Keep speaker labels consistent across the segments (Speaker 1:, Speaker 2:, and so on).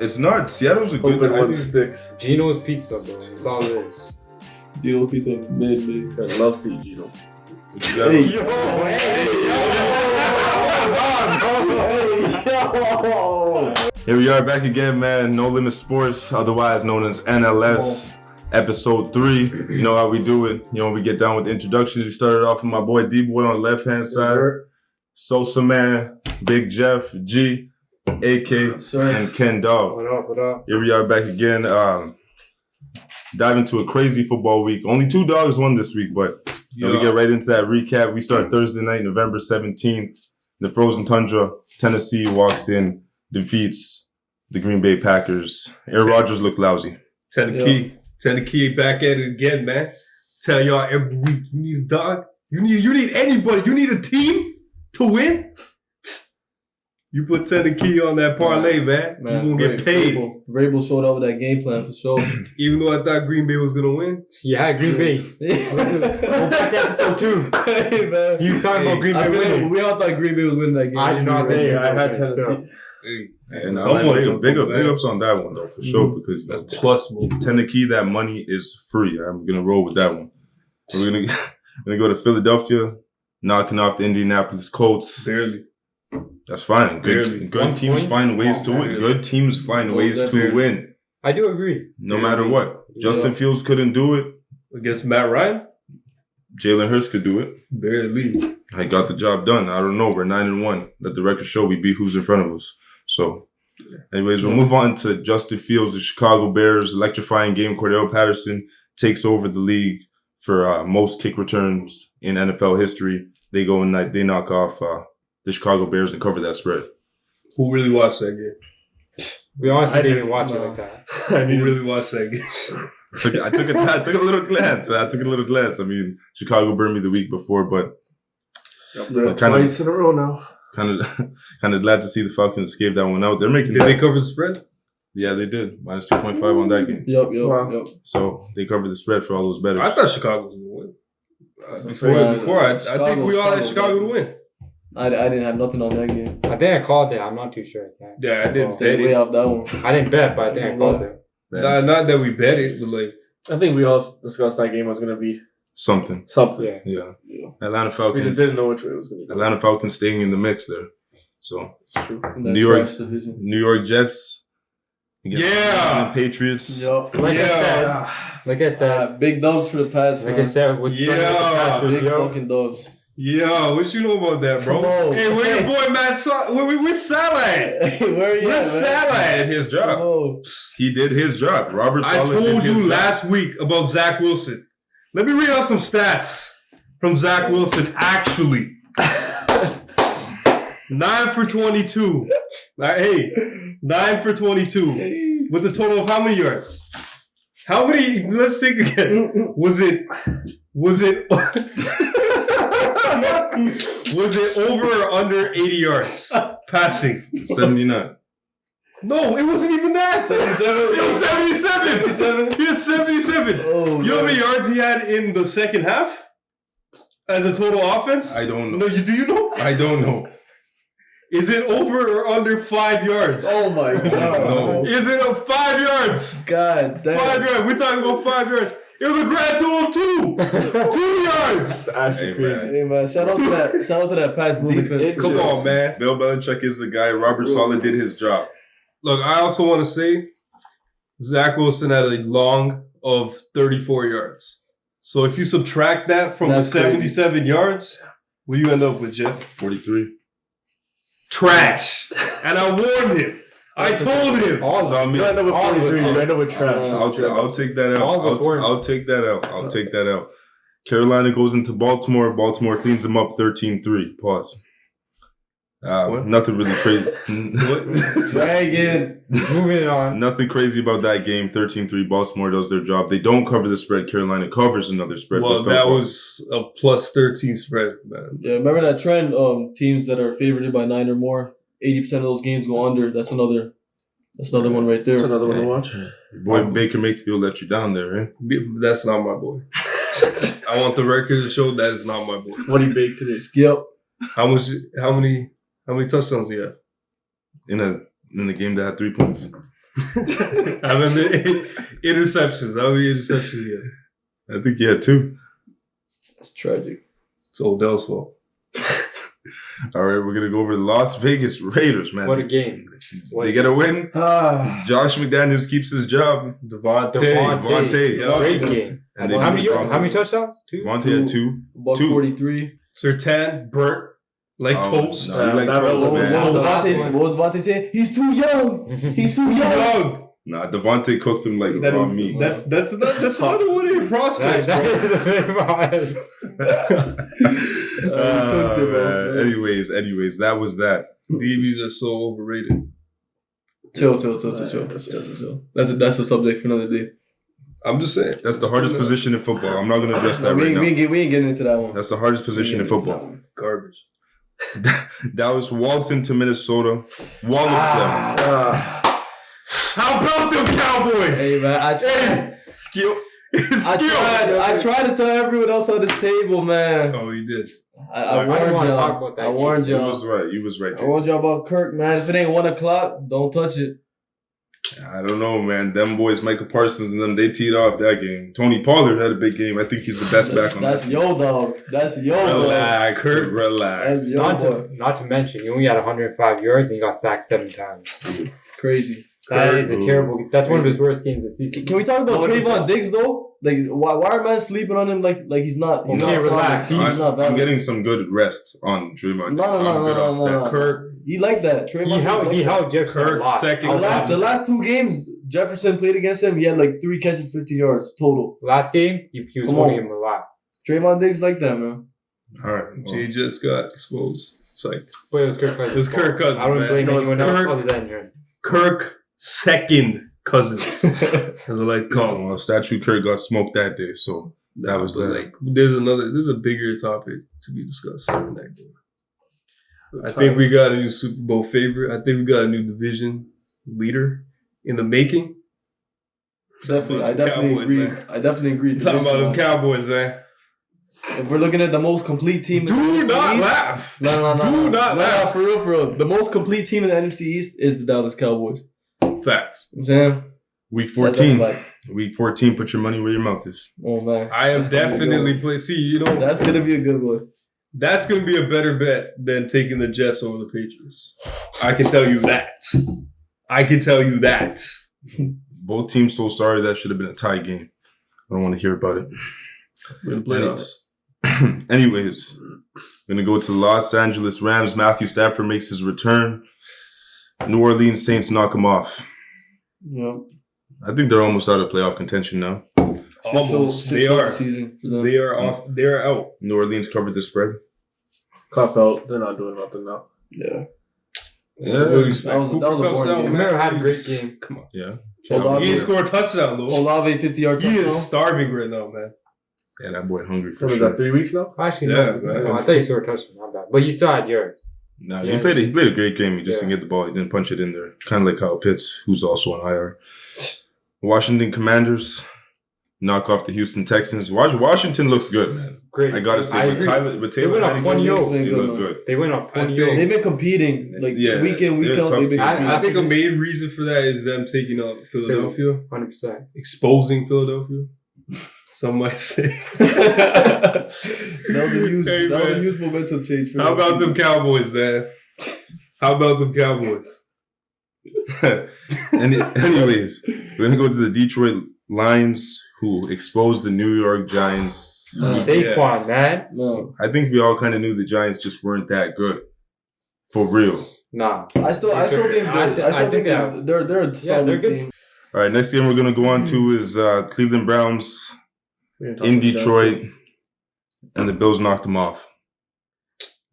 Speaker 1: It's not. Seattle's a good
Speaker 2: Open one sticks.
Speaker 3: GENO'S pizza, bro. That's all it is.
Speaker 2: GENO'S pizza mid. I love to eat Geno.
Speaker 1: Hey,
Speaker 2: yo.
Speaker 1: Here we are back again, man. No Limit Sports, otherwise known as NLS, episode 3. You know how we do it. You know, we get down with the introductions. We started off with my boy D-Boy on the left-hand side. Sosa Man, Big Jeff, G, AK, and Ken Dog.
Speaker 3: What up?
Speaker 1: Here we are back again. Dive into a crazy football week. Only 2 dogs won this week, but we get right into that recap. We start Thursday night, November 17th. The frozen tundra. Tennessee walks in, defeats the Green Bay Packers. Aaron Rodgers looked lousy.
Speaker 4: Tennessee back at it again, man. Tell y'all every week, you need a dog. You need anybody. You need a team to win. You put Tennessee on that parlay, man. You gonna get paid.
Speaker 2: Vrabel showed up with that game plan for sure.
Speaker 4: Even though I thought Green Bay was gonna win.
Speaker 3: Yeah, Green Bay. Go back to episode 2.
Speaker 2: Hey, man.
Speaker 3: You talking about Green Bay winning?
Speaker 2: We all thought Green Bay was winning that game.
Speaker 3: I did not think I had Tennessee.
Speaker 1: And big ups on that one, though, for sure, because
Speaker 4: that's plus move.
Speaker 1: Tennessee, that money is free. I'm going to roll with that one. We're going to go to Philadelphia, knocking off the Indianapolis Colts.
Speaker 4: Barely.
Speaker 1: That's fine. Good teams find ways to win. Good teams find ways to win.
Speaker 3: I do agree.
Speaker 1: No matter what. Justin Fields couldn't do it.
Speaker 4: Against Matt Ryan?
Speaker 1: Jalen Hurts could do it.
Speaker 4: Barely.
Speaker 1: I got the job done. I don't know. We're 9-1. Let the record show we beat who's in front of us. So, anyways, we'll move on to Justin Fields, the Chicago Bears. Electrifying game. Cordell Patterson takes over the league for most kick returns in NFL history. They go and they knock off the Chicago Bears and cover that spread.
Speaker 4: Who really watched that game?
Speaker 3: We honestly didn't watch it like that.
Speaker 4: Who really watched that game?
Speaker 1: I took a little glance. I mean, Chicago burned me the week before, but
Speaker 2: twice in a row now.
Speaker 1: Kind of glad to see the Falcons gave that one out. They're making.
Speaker 4: Did they cover the spread?
Speaker 1: Yeah, they did. Minus 2.5 on that game.
Speaker 2: Yep.
Speaker 1: So they covered the spread for all those bettors.
Speaker 4: I thought Chicago was going to win. Before I think we all had Chicago to win.
Speaker 2: I didn't have nothing on that game.
Speaker 3: I think I called it. I'm not too sure.
Speaker 4: Yeah, I didn't
Speaker 2: bet way off that one.
Speaker 3: I didn't bet, but I think I called it.
Speaker 4: Not that we bet it, but like
Speaker 2: I think we all discussed that game was going to be
Speaker 1: something.
Speaker 2: Yeah.
Speaker 1: Atlanta Falcons.
Speaker 2: We just didn't know which way it was going to go.
Speaker 1: Atlanta Falcons staying in the mix there. So
Speaker 2: it's true.
Speaker 1: New York Jets. The Patriots.
Speaker 2: Yep.
Speaker 3: Like I said,
Speaker 2: big dubs for the past.
Speaker 3: Like I said, with
Speaker 2: big fucking dubs.
Speaker 4: Yeah, what you know about that, bro? Hey, where your boy Matt? Where's Salah at?
Speaker 2: Hey, where's
Speaker 4: Salah at?
Speaker 1: His job. He did his job. Robert Saleh.
Speaker 4: I told you last week about Zach Wilson. Let me read out some stats from Zach Wilson. Actually, 9 for 22. Hey, 9 for 22 with a total of how many yards? How many? Let's think again. Was it? Was it over or under 80 yards passing?
Speaker 1: 79.
Speaker 4: No, it wasn't even that.
Speaker 2: 77.
Speaker 4: It was 77. He had 77.
Speaker 2: Oh,
Speaker 4: you know how many yards he had in the second half as a total offense?
Speaker 1: I don't know.
Speaker 4: No, do you know?
Speaker 1: I don't know.
Speaker 4: Is it over or under 5 yards?
Speaker 2: Oh my God.
Speaker 1: No.
Speaker 4: Is it 5 yards?
Speaker 2: God damn.
Speaker 4: 5 yards. We're talking about 5 yards. It was a grand total of 2. 2 yards.
Speaker 2: That's actually crazy. Hey, man. Shout out to that pass defense.
Speaker 4: Come on, man.
Speaker 1: Bill Belichick is the guy. Robert Saleh did his job.
Speaker 4: Look, I also want to say Zach Wilson had a long of 34 yards. So if you subtract that from the 77 yards, what do you end up with, Jeff?
Speaker 1: 43.
Speaker 4: Trash. And I warned him. I told him.
Speaker 2: You end up with 43. You end up with trash.
Speaker 1: I'll take that out. I'll take that out. Carolina goes into Baltimore. Baltimore cleans them up 13-3. Pause. Nothing really crazy.
Speaker 3: Dragon. Moving on.
Speaker 1: Nothing crazy about that game. 13-3. Baltimore does their job. They don't cover the spread. Carolina covers another spread.
Speaker 4: Well, that was a plus 13 spread, man.
Speaker 2: Yeah, remember that trend? Teams that are favored by 9 or more, 80% of those games go under. That's another one right there.
Speaker 5: That's another one to watch.
Speaker 1: Your boy Baker Mayfield let you down there, right?
Speaker 4: That's not my boy. I want the record to show that is not my boy.
Speaker 5: What he baked today?
Speaker 2: Skip.
Speaker 4: How many touchdowns he have?
Speaker 1: In a game that had 3 points.
Speaker 4: How many interceptions? How many interceptions he had?
Speaker 1: I think he had 2.
Speaker 2: That's tragic.
Speaker 4: It's Odell's fault.
Speaker 1: All right, we're gonna go over the Las Vegas Raiders, man.
Speaker 3: What a game.
Speaker 1: They get a win.
Speaker 3: Ah,
Speaker 1: Josh McDaniels keeps his job. Davante.
Speaker 4: Yeah.
Speaker 3: Great game.
Speaker 1: And they
Speaker 3: How
Speaker 1: beat the
Speaker 3: many
Speaker 1: Broncos.
Speaker 3: touchdowns? 2?
Speaker 1: Davante had 2.
Speaker 2: Buck
Speaker 1: 2.
Speaker 2: 43.
Speaker 4: Sertan burnt like toast.
Speaker 1: No, he like
Speaker 3: that
Speaker 1: toast,
Speaker 3: was-
Speaker 1: man.
Speaker 2: What was Davante saying? He's too young. He's too young.
Speaker 1: Nah, Devontae cooked him like raw meat.
Speaker 4: That's another one of your prospects,
Speaker 3: That
Speaker 4: bro.
Speaker 3: is the
Speaker 1: Man. Anyways, that was that.
Speaker 4: DBs are so overrated.
Speaker 2: Chill. That's a subject for another day.
Speaker 4: I'm just saying.
Speaker 1: That's the hardest position in football. I'm not gonna address that
Speaker 2: we
Speaker 1: right
Speaker 2: ain't
Speaker 1: now.
Speaker 2: getting into that one.
Speaker 1: That's the hardest position in football.
Speaker 4: Garbage.
Speaker 1: Dallas waltzed into Minnesota. Walloped them.
Speaker 4: How about them Cowboys?
Speaker 2: Hey man,
Speaker 4: Skill.
Speaker 2: I tried to tell everyone else on this table, man.
Speaker 4: Oh, you did.
Speaker 2: I
Speaker 3: don't
Speaker 2: warned
Speaker 3: wanna talk
Speaker 2: y'all.
Speaker 3: about that
Speaker 2: I warned
Speaker 1: You
Speaker 2: y'all.
Speaker 1: was right. You was right,
Speaker 2: I warned
Speaker 1: Jason.
Speaker 2: y'all about Kirk, man. If it ain't 1 o'clock, don't touch it.
Speaker 1: I don't know, man. Them boys, Michael Parsons and them, they teed off that game. Tony Pollard had a big game. I think he's the best back on that
Speaker 2: That's
Speaker 1: team.
Speaker 2: yo dog. That's yo dog.
Speaker 1: Relax,
Speaker 4: Kirk.
Speaker 1: relax.
Speaker 2: That's yo dog.
Speaker 3: Not to mention, you only had 105 yards and you got sacked 7 times.
Speaker 2: Crazy.
Speaker 3: That is a terrible. That's one of his worst games this season.
Speaker 2: Can we talk about
Speaker 3: 100%.
Speaker 2: Trayvon Diggs though? Like, why are man sleeping on him like he's not? He's
Speaker 3: Okay,
Speaker 2: not
Speaker 3: relax.
Speaker 2: solid. He's not bad.
Speaker 1: I'm getting some good rest on Draymond.
Speaker 2: No.
Speaker 1: I'm good off that.
Speaker 2: No.
Speaker 4: Kirk.
Speaker 2: He like that. Trayvon
Speaker 3: He held Jefferson
Speaker 4: Kirk
Speaker 3: a lot.
Speaker 4: second.
Speaker 2: The last 2 games Jefferson played against him, he had like 3 catches, 50 yards total.
Speaker 3: Last game, he was
Speaker 2: Come
Speaker 3: holding
Speaker 2: on.
Speaker 3: him a lot.
Speaker 2: Trayvon Diggs like that, man.
Speaker 1: All right. well,
Speaker 4: Jay just got exposed. It's like
Speaker 3: But it was Kirk Cousins.
Speaker 4: It was Kirk Cousins,
Speaker 3: I wouldn't
Speaker 4: man.
Speaker 3: blame
Speaker 4: No, it's
Speaker 3: anyone else
Speaker 4: Kirk.
Speaker 3: other than him.
Speaker 4: Kirk second cousins, as I like to call him.
Speaker 1: well, Statue Kirk got smoked that day, so that was
Speaker 4: But,
Speaker 1: that.
Speaker 4: like there's a bigger topic to be discussed in that game. I think we got a new Super Bowl favorite. I think we got a new division leader in the making.
Speaker 2: I definitely
Speaker 4: Cowboys,
Speaker 2: agree.
Speaker 4: man.
Speaker 2: I definitely agree.
Speaker 4: Talking about them Cowboys, man.
Speaker 2: If we're looking at the most complete team, in the
Speaker 4: Do
Speaker 2: NFC
Speaker 4: not
Speaker 2: East,
Speaker 4: laugh.
Speaker 2: No.
Speaker 4: Do not laugh.
Speaker 2: For real. The most complete team in the NFC East is the Dallas Cowboys.
Speaker 4: Facts.
Speaker 2: You know what I'm saying?
Speaker 1: Week
Speaker 2: That's
Speaker 1: 14.
Speaker 2: like,
Speaker 1: Week 14, put your money where your mouth is.
Speaker 2: oh man,
Speaker 4: I am
Speaker 2: That's gonna be
Speaker 4: definitely
Speaker 2: good.
Speaker 4: playing. See, you know,
Speaker 2: That's gonna be a good one.
Speaker 4: that's going to be a better bet than taking the Jets over the Patriots. I can tell you that.
Speaker 1: Both teams so sorry that should have been a tie game. I don't want to hear about it.
Speaker 4: In playoffs.
Speaker 1: Anyways, gonna go to the Los Angeles Rams. Matthew Stafford makes his return. New Orleans Saints knock him off.
Speaker 2: Yeah.
Speaker 1: I think they're almost out of playoff contention now.
Speaker 4: Almost.
Speaker 2: They are season for them.
Speaker 4: They are off. They are out.
Speaker 1: New Orleans covered the spread.
Speaker 5: Cop out. They're not doing nothing now.
Speaker 2: Yeah.
Speaker 1: Yeah.
Speaker 4: What do you expect?
Speaker 2: That was a
Speaker 4: Cooper
Speaker 2: boring
Speaker 4: Kupp's out,
Speaker 2: game.
Speaker 4: man.
Speaker 3: Camaro had a great game.
Speaker 4: Come on.
Speaker 1: Yeah.
Speaker 2: Olave,
Speaker 4: He didn't score a touchdown, though.
Speaker 2: Olave 50-yard
Speaker 4: He is
Speaker 2: touchdown.
Speaker 4: starving right now, man.
Speaker 1: Yeah, that boy hungry for
Speaker 5: What was
Speaker 1: sure.
Speaker 5: that, 3 weeks now?
Speaker 3: Actually,
Speaker 4: Yeah,
Speaker 3: no.
Speaker 4: man.
Speaker 3: No, I thought you scored a touchdown. Not bad. But he still had yards.
Speaker 1: Nah,
Speaker 3: Yeah.
Speaker 1: he played a great game. He just
Speaker 3: Yeah.
Speaker 1: didn't get the ball. He didn't punch it in there. Kind of like Kyle Pitts, who's also on IR. Washington Commanders knock off the Houston Texans. Washington looks good, man.
Speaker 3: Great.
Speaker 1: I gotta say, with
Speaker 3: agree.
Speaker 1: Taylor
Speaker 3: went up
Speaker 1: Heineke,
Speaker 3: 20-0.
Speaker 1: they look
Speaker 2: man.
Speaker 1: good.
Speaker 3: They went up
Speaker 4: I
Speaker 3: 20
Speaker 4: think-
Speaker 2: They've been competing like
Speaker 1: Yeah,
Speaker 2: week in, week
Speaker 1: they're a
Speaker 2: out.
Speaker 1: tough
Speaker 2: They've been
Speaker 1: team.
Speaker 2: competing.
Speaker 4: I think a main reason for that is them taking out Philadelphia,
Speaker 3: 100%.
Speaker 4: exposing Philadelphia. Some might say.
Speaker 2: That was a huge,
Speaker 4: Hey,
Speaker 2: that was a
Speaker 4: man.
Speaker 2: huge momentum change for
Speaker 4: How
Speaker 2: them.
Speaker 4: about them Cowboys, man? How about them Cowboys?
Speaker 1: Anyways, we're gonna go to the Detroit Lions, who exposed the New York Giants.
Speaker 3: Saquon, man.
Speaker 2: No,
Speaker 1: I think we all kind of knew the Giants just weren't that good, for real.
Speaker 3: Nah.
Speaker 2: I still think they're a solid
Speaker 3: they're good.
Speaker 2: team.
Speaker 1: All right, next game we're gonna go on to is Cleveland Browns in Detroit, and the Bills knocked them off.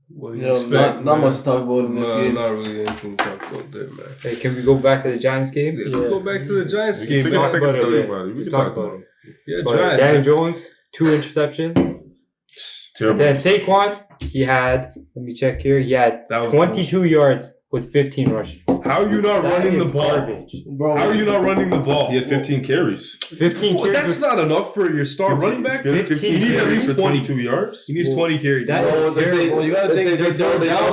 Speaker 4: What do
Speaker 2: You
Speaker 4: you
Speaker 2: know,
Speaker 4: expect?
Speaker 2: not much to talk about in this
Speaker 4: No,
Speaker 2: game.
Speaker 4: not really anything to talk about there, man.
Speaker 3: Hey, can we go back to the Giants game?
Speaker 4: Yeah, we'll go back to the Giants
Speaker 1: We
Speaker 4: game.
Speaker 1: can
Speaker 3: Talk
Speaker 1: take a second
Speaker 3: about
Speaker 1: to
Speaker 3: it,
Speaker 1: talk
Speaker 3: yeah.
Speaker 1: about it. We
Speaker 3: Let's
Speaker 1: can
Speaker 3: talk
Speaker 1: talk
Speaker 3: about
Speaker 1: about it.
Speaker 4: Yeah,
Speaker 3: But
Speaker 4: Giants.
Speaker 3: Daniel Jones, 2 interceptions. And
Speaker 1: Terrible.
Speaker 3: then Saquon, he had, let me check here, he had
Speaker 4: That was
Speaker 3: 22 yards with 15 rushes.
Speaker 4: How are you not
Speaker 3: That
Speaker 4: running the
Speaker 3: is
Speaker 4: ball?
Speaker 3: garbage.
Speaker 2: Bro,
Speaker 4: How are you not running the ball?
Speaker 1: He had 15 carries.
Speaker 3: 15
Speaker 4: Well,
Speaker 3: carries.
Speaker 4: that's not enough for your star running back.
Speaker 1: 15
Speaker 4: He needs at
Speaker 1: carries
Speaker 4: least
Speaker 1: for
Speaker 4: 20.
Speaker 1: 22 yards.
Speaker 4: He needs 20 carries.
Speaker 3: That
Speaker 5: Well,
Speaker 3: is
Speaker 5: they say-
Speaker 3: terrible.
Speaker 2: well, you gotta
Speaker 5: they
Speaker 2: think
Speaker 5: say
Speaker 2: they
Speaker 5: fell
Speaker 2: were down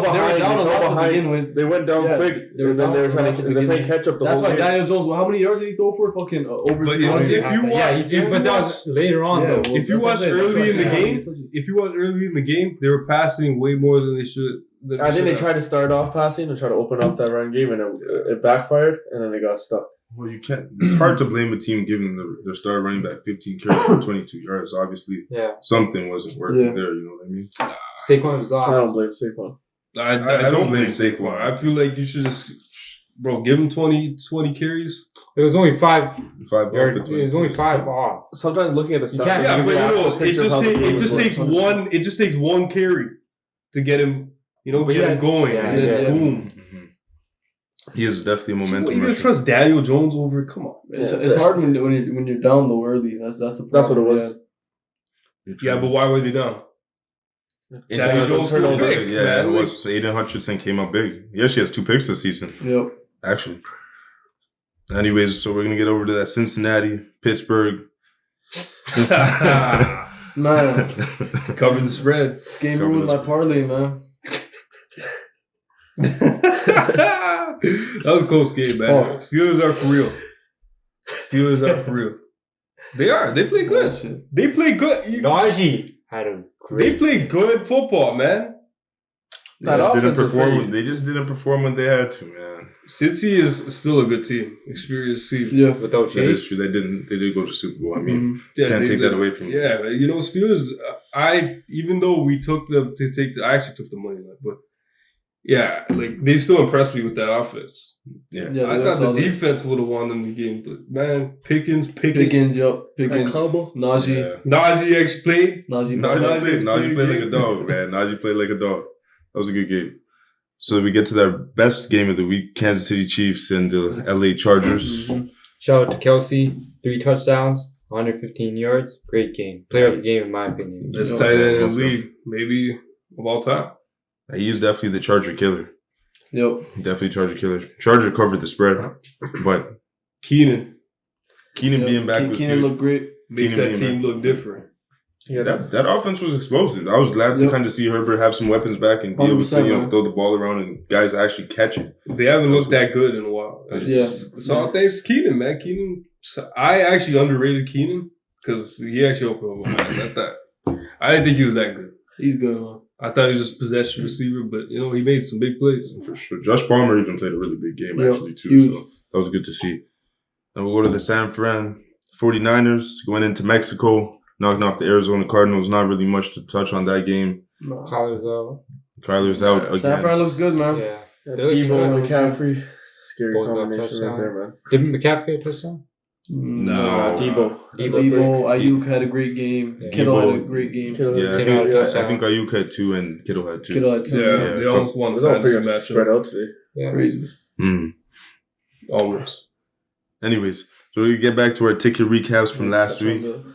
Speaker 2: a lot to
Speaker 5: behind.
Speaker 2: begin with.
Speaker 5: They went down
Speaker 2: Yeah,
Speaker 5: quick,
Speaker 2: they were
Speaker 5: and then
Speaker 2: down
Speaker 5: they were
Speaker 2: a lot
Speaker 5: trying
Speaker 2: to
Speaker 5: to
Speaker 2: begin
Speaker 5: play
Speaker 2: with.
Speaker 5: catch up the
Speaker 2: That's
Speaker 5: whole
Speaker 2: why
Speaker 5: game.
Speaker 2: Daniel Jones. How many yards did he throw for? Fucking over
Speaker 4: But
Speaker 2: 200.
Speaker 4: if you watch,
Speaker 3: yeah, he did, but that was later on though.
Speaker 2: well,
Speaker 4: if you
Speaker 2: that's what
Speaker 4: watch
Speaker 2: I'm saying.
Speaker 4: early in the
Speaker 2: That's what I'm
Speaker 4: game,
Speaker 2: saying.
Speaker 4: if you watch early in the game, they were passing way more than they should.
Speaker 5: I think they tried to start off passing and try to open up that run game, and it backfired, and then they got stuck.
Speaker 1: Well, you can't. It's hard to blame a team giving their star running back 15 carries for 22 yards. Obviously,
Speaker 3: Yeah.
Speaker 1: something wasn't working
Speaker 2: Yeah.
Speaker 1: there. You know what I mean?
Speaker 3: Saquon was
Speaker 5: I
Speaker 3: off.
Speaker 5: don't blame Saquon.
Speaker 4: I
Speaker 1: don't blame Saquon.
Speaker 4: I feel like you should just, bro, give him 20 carries.
Speaker 3: It was only 5
Speaker 1: 5
Speaker 3: yards.
Speaker 1: off for
Speaker 3: It was only 5
Speaker 1: carries.
Speaker 3: off.
Speaker 5: Sometimes looking at the stats,
Speaker 3: can't-
Speaker 4: Yeah,
Speaker 5: give
Speaker 4: but
Speaker 5: you an actual
Speaker 4: it
Speaker 5: picture of how the game was
Speaker 4: takes
Speaker 5: going.
Speaker 4: one carry to get him,
Speaker 3: But
Speaker 4: get him going,
Speaker 3: yeah,
Speaker 4: and then
Speaker 2: yeah.
Speaker 4: boom.
Speaker 1: Mhm. He is definitely a
Speaker 4: What,
Speaker 1: momentum
Speaker 4: you gonna
Speaker 1: rusher.
Speaker 4: trust Daniel Jones over? Come on.
Speaker 2: It's hard when you're down though early. That's the problem.
Speaker 5: That's what it was.
Speaker 4: Yeah, but why were they down? Daniel Jones
Speaker 5: turned
Speaker 4: threw
Speaker 5: over.
Speaker 4: big,
Speaker 1: Yeah,
Speaker 4: man.
Speaker 1: it
Speaker 4: Like,
Speaker 1: was. Aiden Hutchinson came up big. Yeah, she has 2 picks this season,
Speaker 2: Yeah. Yep.
Speaker 1: actually. Anyways, so we're gonna get over to that Cincinnati, Pittsburgh.
Speaker 2: Man,
Speaker 4: cover the spread.
Speaker 2: this game
Speaker 1: Cover
Speaker 2: ruined
Speaker 1: this.
Speaker 2: my parlay, man.
Speaker 4: That was a close game, man.
Speaker 2: Oh.
Speaker 4: Steelers are for real. Steelers are for real. They are. They play good.
Speaker 2: Bullshit.
Speaker 4: They play good.
Speaker 3: Najee had a
Speaker 4: They
Speaker 3: great.
Speaker 4: play good football, man.
Speaker 1: They
Speaker 5: That
Speaker 1: just didn't
Speaker 5: offense is
Speaker 1: perform.
Speaker 5: great.
Speaker 1: They just didn't perform when they had to, man.
Speaker 4: Cincy is still a good team. Experienced team.
Speaker 2: Yeah.
Speaker 3: Without
Speaker 1: That is
Speaker 3: Chase.
Speaker 1: true. They did go to Super Bowl. I mean,
Speaker 4: Yeah,
Speaker 1: can't
Speaker 4: they
Speaker 1: take
Speaker 4: did.
Speaker 1: that away from them.
Speaker 4: Yeah, you know, Steelers. Even though we took them to take, I actually took the money line, but yeah, like they still impressed me with that offense.
Speaker 1: Yeah.
Speaker 2: Yeah,
Speaker 4: I
Speaker 2: they
Speaker 4: thought the
Speaker 2: solid.
Speaker 4: defense would have won them the game, but man, Pickens,
Speaker 2: Pickens, yep. Pickens.
Speaker 5: Combo?
Speaker 2: Najee.
Speaker 1: Yeah.
Speaker 4: Najee actually played.
Speaker 2: Najee.
Speaker 1: Najee played like a dog, man. Najee played like a dog. That was a good game. So we get to their best game of the week: Kansas City Chiefs and the LA Chargers.
Speaker 2: Mhm.
Speaker 3: Shout out to Kelsey. 3 touchdowns, 115 yards. Great game. Player of the game, in my opinion.
Speaker 4: Best
Speaker 2: Yeah.
Speaker 4: tight end in
Speaker 1: Yeah.
Speaker 4: the league, maybe of all time.
Speaker 1: He's definitely the Charger killer.
Speaker 2: Yep.
Speaker 1: Definitely Charger killer. Charger covered the spread, but
Speaker 4: Keenan
Speaker 1: Keenan
Speaker 2: Yep.
Speaker 1: being back was
Speaker 2: Keenan
Speaker 1: huge.
Speaker 2: looked great.
Speaker 4: makes
Speaker 1: Keenan
Speaker 4: that
Speaker 1: being
Speaker 4: team look different.
Speaker 5: Yeah,
Speaker 1: That offense was explosive. I was glad to
Speaker 2: Yep.
Speaker 1: kind of see Herbert have some weapons back and be able to
Speaker 2: 100%, man.
Speaker 1: throw the ball around and guys actually catch it.
Speaker 4: They haven't looked that good in a while.
Speaker 2: Yeah.
Speaker 4: It's all thanks to Keenan, man. Keenan, I actually underrated Keenan because he actually opened up my mind. I didn't think he was that good.
Speaker 2: He's good, man.
Speaker 4: I thought he was just a possession receiver, but he made some big plays.
Speaker 1: For sure. Josh Palmer even played a really big game,
Speaker 2: Yep.
Speaker 1: actually, too.
Speaker 2: Huge.
Speaker 1: So that was good to see. And we'll go to the San Fran 49ers going into Mexico, knocking off the Arizona Cardinals. Not really much to touch on that game.
Speaker 2: No.
Speaker 3: Collar's out.
Speaker 1: Kyler's out again.
Speaker 2: San Fran looks good, man.
Speaker 3: Yeah.
Speaker 5: Devo and McCaffrey. It's a scary
Speaker 3: Both got
Speaker 5: combination
Speaker 3: touchdown.
Speaker 5: right there, man.
Speaker 3: Did McCaffrey get a touchdown?
Speaker 4: No.
Speaker 5: Devo.
Speaker 2: Debo, Ayuk had a great game.
Speaker 3: Yeah.
Speaker 2: Kittle had a
Speaker 1: Debo.
Speaker 2: great game.
Speaker 5: Kittle.
Speaker 1: Yeah,
Speaker 3: Kittle had a
Speaker 1: I
Speaker 3: touchdown.
Speaker 1: think Ayuk had 2 and Kittle had 2.
Speaker 2: Kittle had two.
Speaker 4: Yeah,
Speaker 1: Yeah.
Speaker 4: they almost won
Speaker 5: It
Speaker 4: the
Speaker 5: was all pretty
Speaker 4: fantasy
Speaker 5: much spread
Speaker 4: matchup.
Speaker 5: out today.
Speaker 3: Yeah.
Speaker 2: Crazy.
Speaker 1: Mm.
Speaker 4: Almost.
Speaker 1: Anyways, so we get back to our ticket recaps from last
Speaker 2: Touch on
Speaker 1: week.
Speaker 2: the-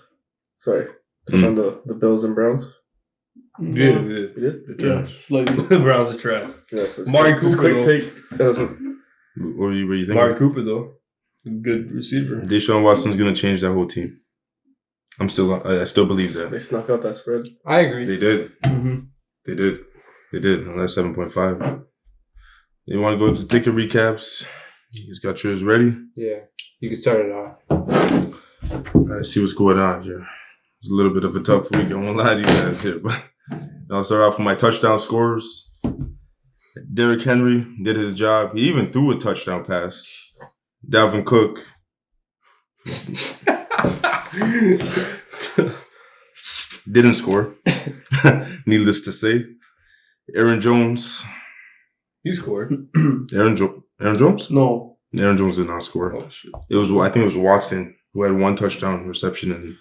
Speaker 5: Sorry. Touch on the Bills and Browns.
Speaker 4: Yeah,
Speaker 5: You did?
Speaker 4: They're
Speaker 2: Yeah,
Speaker 4: trash.
Speaker 2: slightly.
Speaker 4: The Browns are trash.
Speaker 5: Yes. it's
Speaker 4: Mari
Speaker 5: quick- it's
Speaker 4: Cooper,
Speaker 5: quick
Speaker 4: though.
Speaker 5: take. That's what-
Speaker 1: What were you thinking?
Speaker 4: Amari Cooper, though. Good receiver.
Speaker 1: Deshaun Watson's going to change that whole team. I still believe
Speaker 5: They
Speaker 1: that.
Speaker 5: snuck out that spread.
Speaker 3: I agree.
Speaker 1: They did.
Speaker 2: Mm-hmm.
Speaker 1: They did. And that's 7.5. You want to go to ticket recaps? You guys got yours ready?
Speaker 3: Yeah. You can start it off.
Speaker 1: Let's see what's going on here. It's a little bit of a tough week. I won't lie to you guys here, but I'll start off with my touchdown scores. Derrick Henry did his job. He even threw a touchdown pass. Dalvin Cook didn't score. Needless to say. Aaron Jones.
Speaker 4: He scored.
Speaker 1: Aaron Jones?
Speaker 2: No.
Speaker 1: Aaron Jones did not score.
Speaker 4: Oh, shit.
Speaker 1: I think it was Watson who had 1 touchdown reception and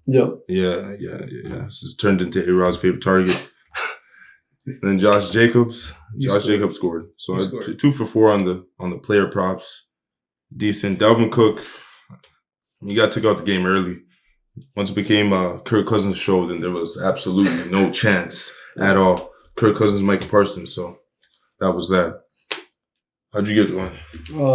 Speaker 2: Yep.
Speaker 1: yeah. This has turned into A-Rod's favorite target. And then Josh Jacobs.
Speaker 4: He
Speaker 1: Josh
Speaker 4: scored.
Speaker 1: Jacobs scored. So
Speaker 4: He scored.
Speaker 1: 2 for 4 on the player props. Decent. Dalvin Cook, he got took out the game early. Once it became Kirk Cousins' show, then there was absolutely no chance at all. Kirk Cousins, Michael Parsons. So that was that. How'd you get one?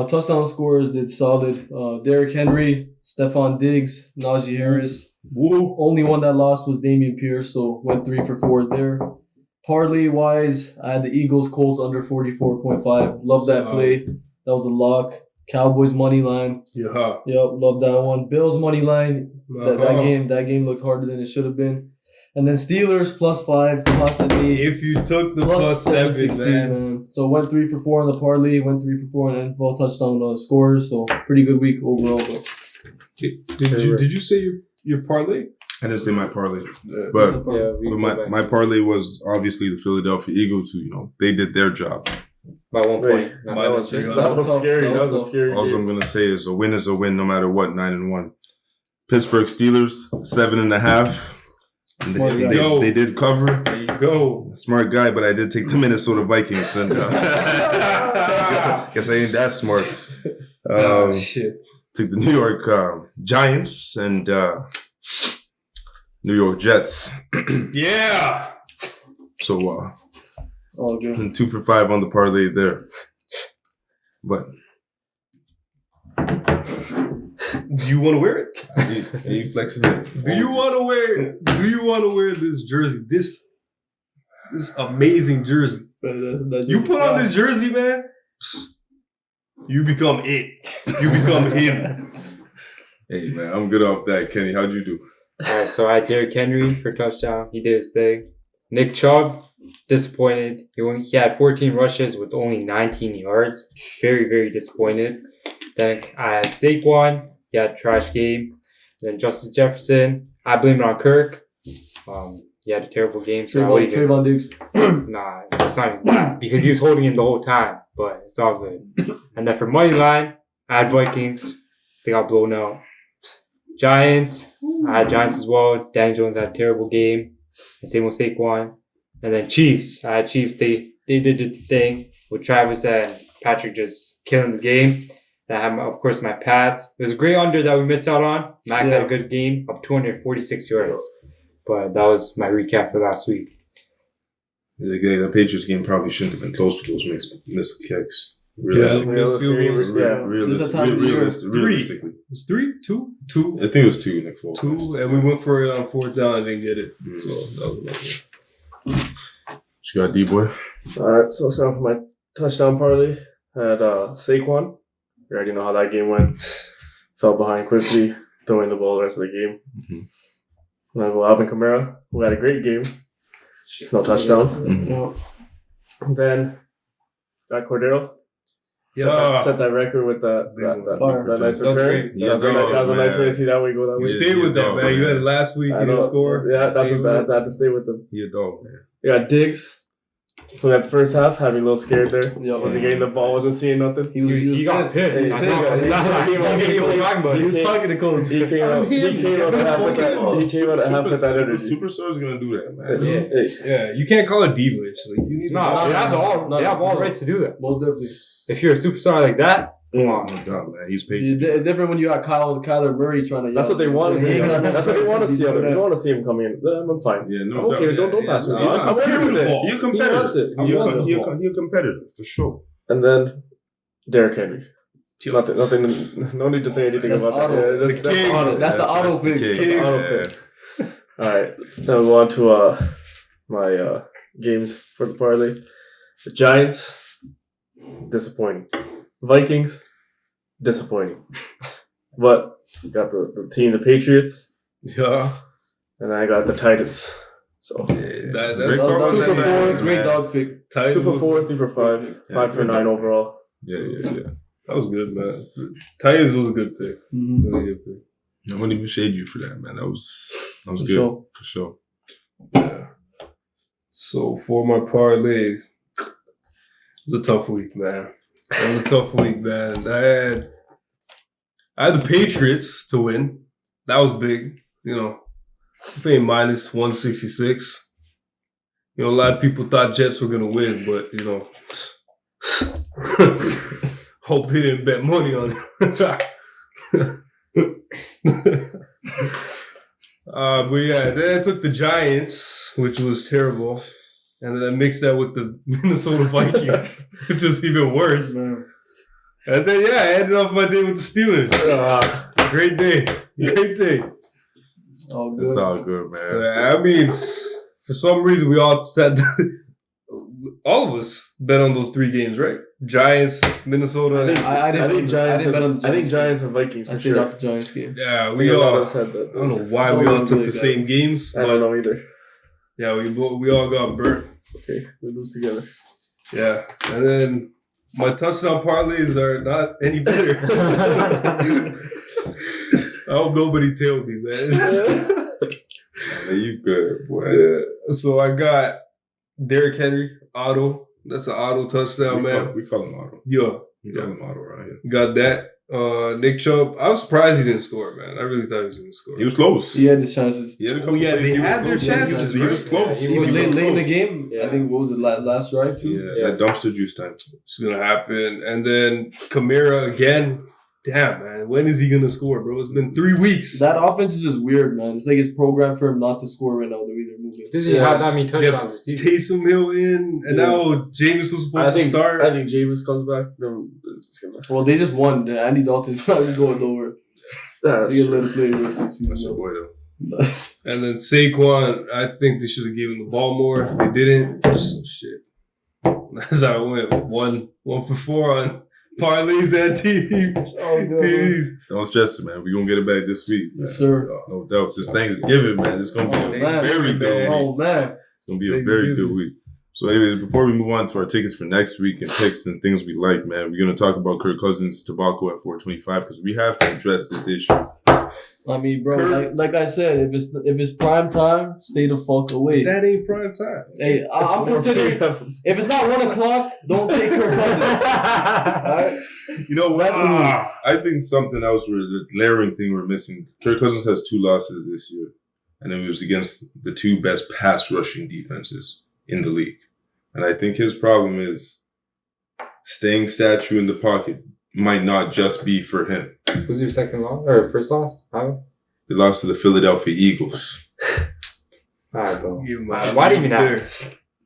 Speaker 2: Touchdown scores did solid. Derrick Henry, Stephon Diggs, Najee Harris.
Speaker 4: Woo.
Speaker 2: Only one that lost was Damian Pierce, so went 3 for 4 there. Parlay wise, I had the Eagles Colts under 44.5. Love that play. That was a lock. Cowboys money line.
Speaker 4: Yeah.
Speaker 2: Yep, love that one. Bills money line. That game looked harder than it should have been. And then Steelers +5, possibly.
Speaker 4: If you took the +7, man.
Speaker 2: So went 3 for 4 on the parlay, went 3 for 4 on NFL touchdown scores. So pretty good week overall. But
Speaker 4: Did you say your parlay?
Speaker 1: I didn't say my parlay,
Speaker 4: Yeah.
Speaker 1: but
Speaker 3: Yeah,
Speaker 1: my parlay was obviously the Philadelphia Eagles, who they did their job.
Speaker 3: by 1 point.
Speaker 4: Wait,
Speaker 3: No,
Speaker 5: That was
Speaker 2: tough.
Speaker 5: scary.
Speaker 2: That
Speaker 5: That
Speaker 2: was
Speaker 5: was a
Speaker 2: tough.
Speaker 5: scary
Speaker 1: All
Speaker 5: game.
Speaker 1: I'm gonna say is a win no matter what. 9-1. Pittsburgh Steelers 7.5.
Speaker 2: Smart guy.
Speaker 1: They did cover.
Speaker 4: There you go.
Speaker 1: Smart guy, but I did take the Minnesota Vikings. And guess I ain't that smart.
Speaker 4: Shit.
Speaker 1: Took the New York Giants and New York Jets.
Speaker 4: Yeah.
Speaker 1: So
Speaker 2: all good.
Speaker 1: 2 for 5 on the parlay there. But
Speaker 4: Do you want to wear it?
Speaker 1: he flexes it.
Speaker 4: Do you want to wear this jersey? This amazing jersey. You put on this jersey, man. You become it. You become him.
Speaker 1: Hey man, I'm good off that. Kenny, how'd you do?
Speaker 3: Alright, so I had Derrick Henry for touchdown. He did his thing. Nick Chubb, disappointed. He had 14 rushes with only 19 yards. Very, very disappointed. Then I had Saquon. He had a trash game. Then Justin Jefferson. I blame it on Kirk. He had a terrible game. So
Speaker 2: Trayvon Diggs.
Speaker 3: Nah, it's not even that. Because he was holding him the whole time. But it's all good. And then for money line, I had Vikings. They got blown out. Giants. I had Giants as well. Dan Jones had a terrible game. And same with Saquon. And then Chiefs. I had Chiefs. They did the thing with Travis and Patrick just killing the game. Then I had, of course, my Pats. It was a great under that we missed out on. Mac had a good game of 246 yards. But that was my recap for last week.
Speaker 1: The Patriots game probably shouldn't have been close to those missed kicks.
Speaker 4: Realistically.
Speaker 1: Realistically.
Speaker 4: It was 3? 2?
Speaker 1: I think it was 2, Nick Foles.
Speaker 4: 2, and we went for it on 4th down and didn't get it. So that was lovely.
Speaker 1: What you got, D-boy?
Speaker 5: Alright, so starting for my touchdown parlay, I had Saquon. You already know how that game went. Fell behind quickly, throwing the ball the rest of the game.
Speaker 1: Mm-hmm.
Speaker 5: And I go Alvin Kamara, who had a great game. Just no touchdowns.
Speaker 1: Mm-hmm.
Speaker 5: And then got Cordero. Set that record with that nice return.
Speaker 1: Yeah,
Speaker 5: that was a nice way to see that way go that
Speaker 4: You
Speaker 5: way.
Speaker 4: stayed with that, man. You had it last week. You didn't score.
Speaker 5: Yeah, that's what I had to stay with them.
Speaker 1: He a dog, man.
Speaker 5: You got Diggs. Who had the first half, had me a little scared there.
Speaker 2: Yeah.
Speaker 5: Wasn't getting the ball, wasn't seeing nothing.
Speaker 3: He got pissed.
Speaker 5: He
Speaker 2: was talking to Coach.
Speaker 5: He came out at half with that energy.
Speaker 1: Superstar is gonna do that, man.
Speaker 4: Yeah, you can't call it diva. Actually, you need
Speaker 3: They have all rights to do that.
Speaker 2: Most definitely.
Speaker 3: If you're a superstar like that, come on.
Speaker 1: No doubt, man. He's paid.
Speaker 2: It's different when you got Kyler Murray trying to.
Speaker 5: That's what they want to see. That's what they want to see. They don't want to see him come in. I'm fine.
Speaker 1: Yeah,
Speaker 5: I'm
Speaker 1: no doubt.
Speaker 5: okay. Don't pass me.
Speaker 1: He's a
Speaker 5: I'm okay with it.
Speaker 1: He's a competitor.
Speaker 5: He wants it.
Speaker 1: He's a competitor for sure.
Speaker 5: And then Derrick Henry. Nothing. No need to say anything
Speaker 2: That's
Speaker 5: about
Speaker 2: auto.
Speaker 5: that. That's auto.
Speaker 2: That's the auto pick.
Speaker 1: Yeah.
Speaker 5: All right. Then we'll go on to my games for the parlay. The Giants, disappointing. Vikings, disappointing. But got the team, the Patriots,
Speaker 4: Yeah.
Speaker 5: and I got the Titans. So
Speaker 4: That's
Speaker 1: Great
Speaker 2: Dog
Speaker 1: call,
Speaker 2: pick.
Speaker 1: man.
Speaker 2: Great dog pick.
Speaker 5: 2 for 4, 3 for 5, 5 for 9 overall.
Speaker 1: Yeah.
Speaker 4: That was good, man. Titans was a good pick.
Speaker 2: Mm-hmm.
Speaker 4: Really good pick.
Speaker 1: I wouldn't even shade you for that, man. That was
Speaker 2: For
Speaker 1: good
Speaker 2: sure.
Speaker 1: for sure.
Speaker 4: Yeah. So for my parlays, it was a tough week, man. I had the Patriots to win. That was big. Paying minus 166. A lot of people thought Jets were gonna win, but hope they didn't bet money on it. But yeah, then I took the Giants, which was terrible, and then I mixed that with the Minnesota Vikings, which is even worse. And then I ended off my day with the Steelers. Great day.
Speaker 2: Oh,
Speaker 1: It's
Speaker 2: good.
Speaker 1: all good, man.
Speaker 4: So, I mean, for some reason, we all said all of us bet on those 3 games, right? Giants, Minnesota.
Speaker 2: I didn't bet on the
Speaker 5: I think
Speaker 2: Giants.
Speaker 5: Giants and Vikings
Speaker 2: I
Speaker 5: for
Speaker 2: stayed
Speaker 5: sure.
Speaker 2: off the Giants game.
Speaker 4: Yeah,
Speaker 5: I
Speaker 4: we
Speaker 5: think a lot
Speaker 4: all.
Speaker 5: of us had that.
Speaker 4: I don't know why we all took the same games.
Speaker 5: I don't know either.
Speaker 4: Yeah, we all got burnt.
Speaker 5: It's okay. We lose together.
Speaker 4: Yeah, and then my touchdown parlays are not any better. I hope nobody tailed me, man.
Speaker 1: Man, you good, boy.
Speaker 4: Yeah. So I got Derrick Henry, auto. That's an auto touchdown, man.
Speaker 1: We call him Otto.
Speaker 4: Yeah,
Speaker 1: We call him Otto around here.
Speaker 4: got that. Nick Chubb. I was surprised he didn't score, man. I really thought he was going to score.
Speaker 1: He was close.
Speaker 2: He had his chances.
Speaker 1: He had a couple
Speaker 4: yeah,
Speaker 1: plays.
Speaker 4: they
Speaker 1: He was
Speaker 4: had their
Speaker 1: close.
Speaker 4: chances,
Speaker 1: He was
Speaker 4: right?
Speaker 1: close.
Speaker 2: He was late in the
Speaker 1: close.
Speaker 2: game.
Speaker 5: Yeah.
Speaker 2: I think, what was it, last drive too?
Speaker 1: Yeah, that dumpster juice time.
Speaker 4: It's going to happen. And then Kamara again. Damn, man. When is he going to score, bro? It's been 3 weeks.
Speaker 2: That offense is just weird, man. It's like it's programmed for him not to score right now the way they're moving.
Speaker 3: This is how that many touchdowns this season.
Speaker 4: Taysom Hill in, and
Speaker 2: Yeah.
Speaker 4: now James was supposed to start.
Speaker 5: I think Jameis comes back. Then it's gonna.
Speaker 2: Well, they just won. Andy Dalton's not going nowhere.
Speaker 5: That's
Speaker 2: They get
Speaker 5: true.
Speaker 2: let him play the rest of the
Speaker 1: That's your
Speaker 2: season.
Speaker 1: boy, though.
Speaker 4: And then Saquon, I think they should have given the ball more. They didn't. So shit. That's how I went. One for 4 on parlays and TDs.
Speaker 2: Oh, God.
Speaker 1: Don't stress it, man. We're going to get it back this week, man.
Speaker 2: Yes, sir.
Speaker 1: No doubt. This Thanksgiving, man. It's going to
Speaker 2: Oh,
Speaker 1: be a
Speaker 2: man.
Speaker 1: very good week.
Speaker 2: Oh, man.
Speaker 1: It's going to be a very good week. So, anyways, before we move on to our tickets for next week and picks and things we like, man, we're going to talk about Kirk Cousins' tobacco at 425 because we have to address this issue.
Speaker 2: I mean, bro,
Speaker 1: Kirk-
Speaker 2: like I said, if it's prime time, stay the fuck away.
Speaker 4: That ain't prime time.
Speaker 2: Hey, I'm considering if it's not 1 o'clock, don't take Kirk Cousins. Alright?
Speaker 1: You know what?
Speaker 2: That's the rule.
Speaker 1: I think something else, the glaring thing we're missing. Kirk Cousins has 2 losses this year, and it was against the 2 best pass rushing defenses in the league. And I think his problem is staying statue in the pocket might not just be for him.
Speaker 3: Who's your second loss or first loss? How?
Speaker 1: They lost to the Philadelphia Eagles.
Speaker 3: Alright, bro.
Speaker 4: Give him
Speaker 3: Why did you even ask?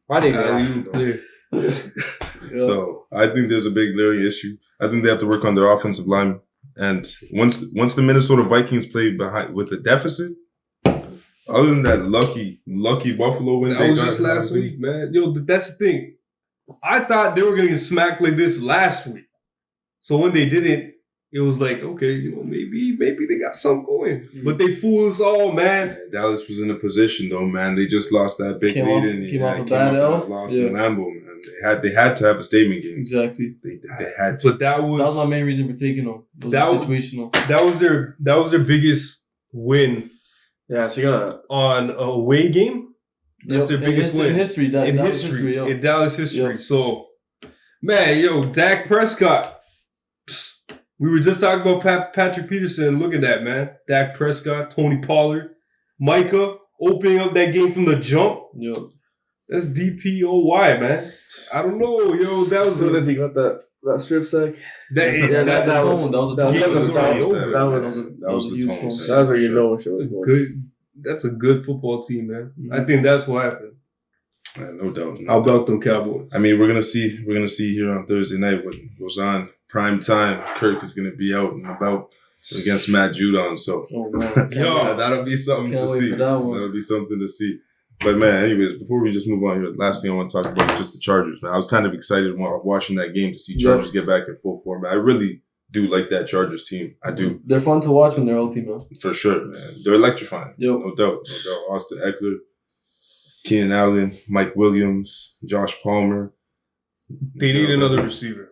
Speaker 3: Why did you even ask?
Speaker 2: Yeah.
Speaker 1: So I think there's a big glaring issue. I think they have to work on their offensive line. And once the Minnesota Vikings played behind with a deficit, other than that lucky Buffalo win,
Speaker 4: That was just last week, man. Yo, that's the thing. I thought they were going to get smacked like this last week. So when they didn't, it was like, okay, maybe they got something going. But they fooled us all, man.
Speaker 1: Dallas was in a position though, man. They just lost that big
Speaker 2: Came
Speaker 1: lead
Speaker 2: off-
Speaker 1: and
Speaker 2: came off a bad L.
Speaker 1: loss
Speaker 2: Yeah.
Speaker 1: in Lambeau, man. They had to have a statement game.
Speaker 2: Exactly.
Speaker 1: They had to.
Speaker 4: But that
Speaker 2: That was my
Speaker 4: was
Speaker 2: main reason for taking them. It was
Speaker 4: That was-
Speaker 2: situational.
Speaker 4: that was their biggest win
Speaker 5: Yeah, so you gotta.
Speaker 4: on a away game. That's their biggest win
Speaker 2: in history. That
Speaker 4: in
Speaker 2: was
Speaker 4: history,
Speaker 2: yo.
Speaker 4: in Dallas history.
Speaker 2: Yep.
Speaker 4: So, man, Dak Prescott. We were just talking about Patrick Peterson. Look at that, man. Dak Prescott, Tony Pollard, Micah opening up that game from the jump.
Speaker 2: Yo.
Speaker 4: That's DPOY, man. I don't know, that
Speaker 5: As
Speaker 4: was
Speaker 5: soon as he got that strip sack,
Speaker 4: that
Speaker 2: was a
Speaker 5: that was
Speaker 2: game
Speaker 5: the
Speaker 2: was
Speaker 5: time.
Speaker 2: already
Speaker 1: over.
Speaker 5: That was
Speaker 1: That was the
Speaker 2: huge
Speaker 1: tone
Speaker 2: tone.
Speaker 1: set.
Speaker 5: that's where you
Speaker 1: Sure.
Speaker 5: know shit was going.
Speaker 4: good. That's a good football team, man.
Speaker 2: Mhm.
Speaker 4: I think that's what happened.
Speaker 1: Man, no doubt.
Speaker 4: How about them Cowboys?
Speaker 1: I mean, we're gonna see here on Thursday night what goes on. Prime time. Kirk is gonna be out and about against Matt Judon. So
Speaker 2: Oh, man.
Speaker 4: Yo,
Speaker 1: that'll be something
Speaker 2: Can't
Speaker 1: to
Speaker 2: wait
Speaker 1: see.
Speaker 2: for that one.
Speaker 1: That'll be something to see. But man, anyways, before we just move on here, last thing I want to talk about is just the Chargers. Man, I was kind of excited while watching that game to see Chargers get back in full form. I really do like that Chargers team. I do,
Speaker 2: They're fun to watch when they're healthy, man.
Speaker 1: for sure, man. They're electrifying.
Speaker 2: Yo.
Speaker 1: No doubt. Austin Eckler, Keenan Allen, Mike Williams, Josh Palmer.
Speaker 4: They need another receiver.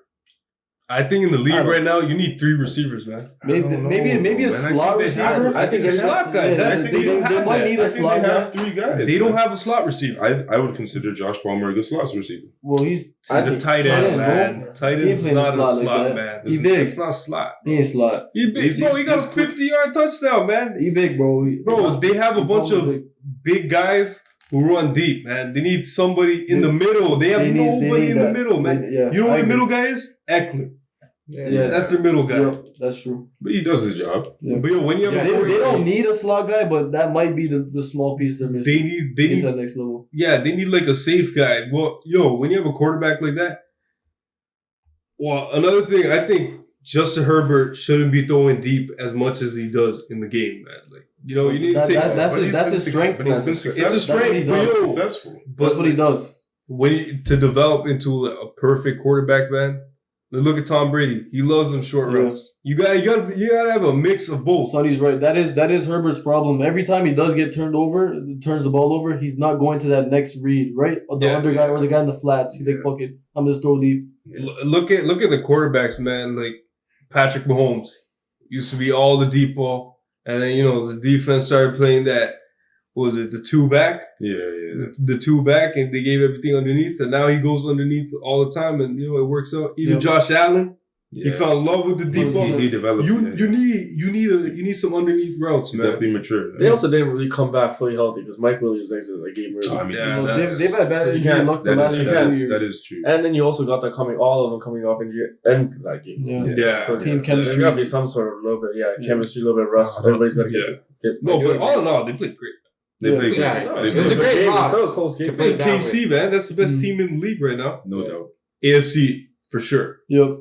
Speaker 4: I think in the league right now, you need 3 receivers, man.
Speaker 2: Maybe
Speaker 1: man.
Speaker 2: a slot receiver.
Speaker 4: I think a slot guy.
Speaker 2: Yeah, they might need a slot
Speaker 1: They
Speaker 2: guy.
Speaker 1: have 3 guys.
Speaker 4: They don't
Speaker 1: man.
Speaker 4: have a slot receiver.
Speaker 1: I would consider Josh Palmer a good slot receiver.
Speaker 2: Well, he's
Speaker 4: He's a tight end, man. Tight
Speaker 2: He ain't
Speaker 4: end's
Speaker 2: playing
Speaker 4: not
Speaker 2: a
Speaker 4: a
Speaker 2: slot like
Speaker 4: slot,
Speaker 2: that.
Speaker 4: man.
Speaker 2: He big.
Speaker 4: It's not slot.
Speaker 2: he ain't slot.
Speaker 4: He big.
Speaker 1: He's-
Speaker 4: Bro, he got a
Speaker 1: he's quick.
Speaker 4: 50-yard touchdown, man.
Speaker 2: He big, bro.
Speaker 4: Bro, they have a bunch of big guys who run deep, man. They need somebody in the middle. They have nobody in the middle, man.
Speaker 2: Yeah,
Speaker 4: You know
Speaker 2: I
Speaker 4: what the
Speaker 2: agree.
Speaker 4: middle guy is? Eckler.
Speaker 2: Yeah.
Speaker 4: That's their middle guy.
Speaker 2: Yep, that's true.
Speaker 1: But he does his job.
Speaker 2: Yeah.
Speaker 4: But when you have a
Speaker 2: They
Speaker 4: quarterback,
Speaker 2: don't need a slot guy, but that might be the small piece they're missing.
Speaker 4: they
Speaker 2: to
Speaker 4: need
Speaker 2: the next level.
Speaker 4: Yeah, they need like a safe guy. Well, when you have a quarterback like that, Well, another thing, I think Justin Herbert shouldn't be throwing deep as much as he does in the game, man. Like, you know, you need to take.
Speaker 2: That's his strength.
Speaker 1: But he's been successful.
Speaker 4: It's a strength,
Speaker 2: That's what he
Speaker 4: but
Speaker 2: does.
Speaker 1: Successful.
Speaker 2: That's what he does.
Speaker 4: To develop into a perfect quarterback, man. Look at Tom Brady. He loves them short routes. You gotta have a mix of both.
Speaker 2: Sonny's right. That is Herbert's problem. Every time he does get turns the ball over, he's not going to that next read, right? Or the under guy or the guy in the flats. He's like, fuck it, I'm just throw deep.
Speaker 4: Look at the quarterbacks, man. Like Patrick Mahomes used to be all the deep ball, and then the defense started playing that. Was it the two back?
Speaker 1: Yeah.
Speaker 4: The two back, and they gave everything underneath, and now he goes underneath all the time, and it works out. Even Josh Allen, he fell in love with the deep ball.
Speaker 1: He developed.
Speaker 4: You need some underneath routes,
Speaker 1: He's
Speaker 4: man.
Speaker 1: definitely mature.
Speaker 5: They also didn't really come back fully healthy because Mike Williams exited the game early.
Speaker 1: I mean,
Speaker 2: They've had bad injury luck the last few years.
Speaker 1: That is true.
Speaker 5: And then you also got all of them coming off injury into that game.
Speaker 4: Yeah.
Speaker 2: Team
Speaker 5: There's
Speaker 2: chemistry.
Speaker 5: got to be some sort of little bit, chemistry, a little bit of rust. Everybody's got to get.
Speaker 4: No, but all in all, they played great.
Speaker 1: They played
Speaker 3: Yeah,
Speaker 1: great.
Speaker 3: it was a great
Speaker 5: game.
Speaker 3: loss.
Speaker 5: It's still a close game.
Speaker 3: To put it that
Speaker 4: KC, man, that's the best team in the league right now.
Speaker 1: No doubt.
Speaker 4: AFC for sure.
Speaker 2: Yep.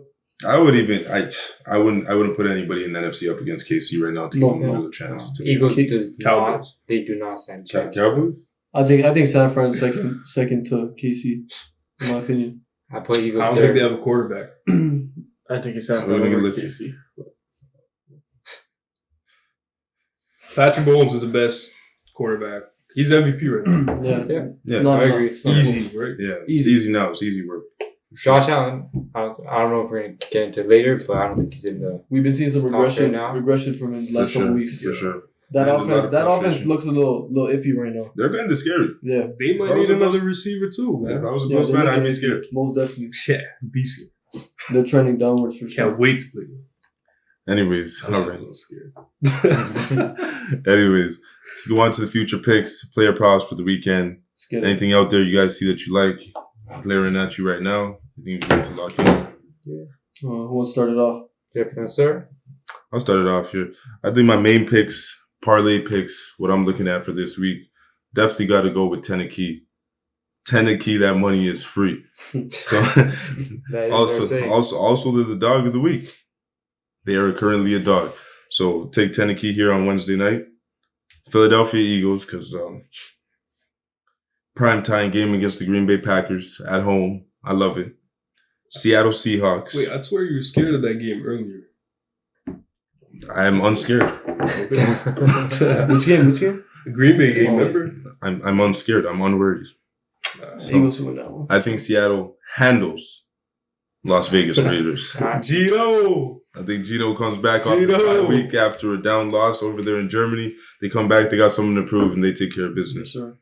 Speaker 1: I wouldn't put anybody in the NFC up against KC right now to give them a real chance. To
Speaker 3: Eagles
Speaker 4: Cowboys.
Speaker 3: They do not stand chance.
Speaker 1: Cowboys?
Speaker 2: I think San Fran second to KC, in my opinion.
Speaker 3: I put Eagles
Speaker 4: I don't
Speaker 3: there.
Speaker 4: think they have a quarterback.
Speaker 5: I think he's San
Speaker 1: We're
Speaker 5: Fran
Speaker 1: gonna
Speaker 5: over
Speaker 1: let you-
Speaker 5: KC.
Speaker 4: Patrick Mahomes is the best quarterback. He's MVP right now.
Speaker 1: Yeah.
Speaker 2: Not
Speaker 3: I
Speaker 2: enough.
Speaker 3: agree.
Speaker 2: It's not
Speaker 4: Easy, right?
Speaker 1: Yeah. It's
Speaker 2: Easy.
Speaker 1: easy now. It's easy work.
Speaker 3: Josh Allen, I don't know if we're going to get into it later, but I don't think he's in the...
Speaker 2: We've been seeing some regression
Speaker 3: now.
Speaker 2: from him the last couple weeks.
Speaker 1: For sure.
Speaker 2: That
Speaker 1: And a lot of
Speaker 2: offense
Speaker 1: frustration.
Speaker 2: looks a little iffy right now.
Speaker 1: They're getting scary.
Speaker 2: Yeah,
Speaker 4: They might
Speaker 1: If I was
Speaker 4: need
Speaker 1: a Bills-
Speaker 4: another receiver too,
Speaker 1: If I
Speaker 4: man.
Speaker 1: was a
Speaker 2: Yeah,
Speaker 1: Bills
Speaker 2: they're
Speaker 1: fan, I'd be
Speaker 2: looking-
Speaker 1: scared.
Speaker 2: most definitely.
Speaker 4: Yeah, be scared.
Speaker 2: They're trending downwards for sure.
Speaker 4: Can't wait to play.
Speaker 1: Anyways,
Speaker 4: I'm
Speaker 1: all
Speaker 4: a
Speaker 1: right.
Speaker 4: little scared.
Speaker 1: Anyways, let's go on to the future picks, player props for the weekend.
Speaker 2: Let's get it.
Speaker 1: Anything out there you guys see that you like glaring at you right now? You think you're going to lock in?
Speaker 2: Who wants to start it off?
Speaker 3: Different, sir.
Speaker 1: I'll start it off here. I think my main picks, parlay picks, what I'm looking at for this week, definitely got to go with Tennessee. Tennessee, that money is free. So also they're the dog of the week. They are currently a dog. So take Tennessee here on Wednesday night. Philadelphia Eagles, because primetime game against the Green Bay Packers at home. I love it. Seattle Seahawks.
Speaker 4: Wait, I swear you were scared of that game earlier.
Speaker 1: I am unscared.
Speaker 2: Which game?
Speaker 4: The Green Bay game, remember?
Speaker 1: I'm unscared. I'm unworried.
Speaker 2: Eagles win that one.
Speaker 1: I think Seattle handles Las Vegas Raiders.
Speaker 4: Gino!
Speaker 1: I think Gino comes back off this bye week after a down loss over there in Germany. They come back, they got something to prove, and they take care of business.
Speaker 2: Sure.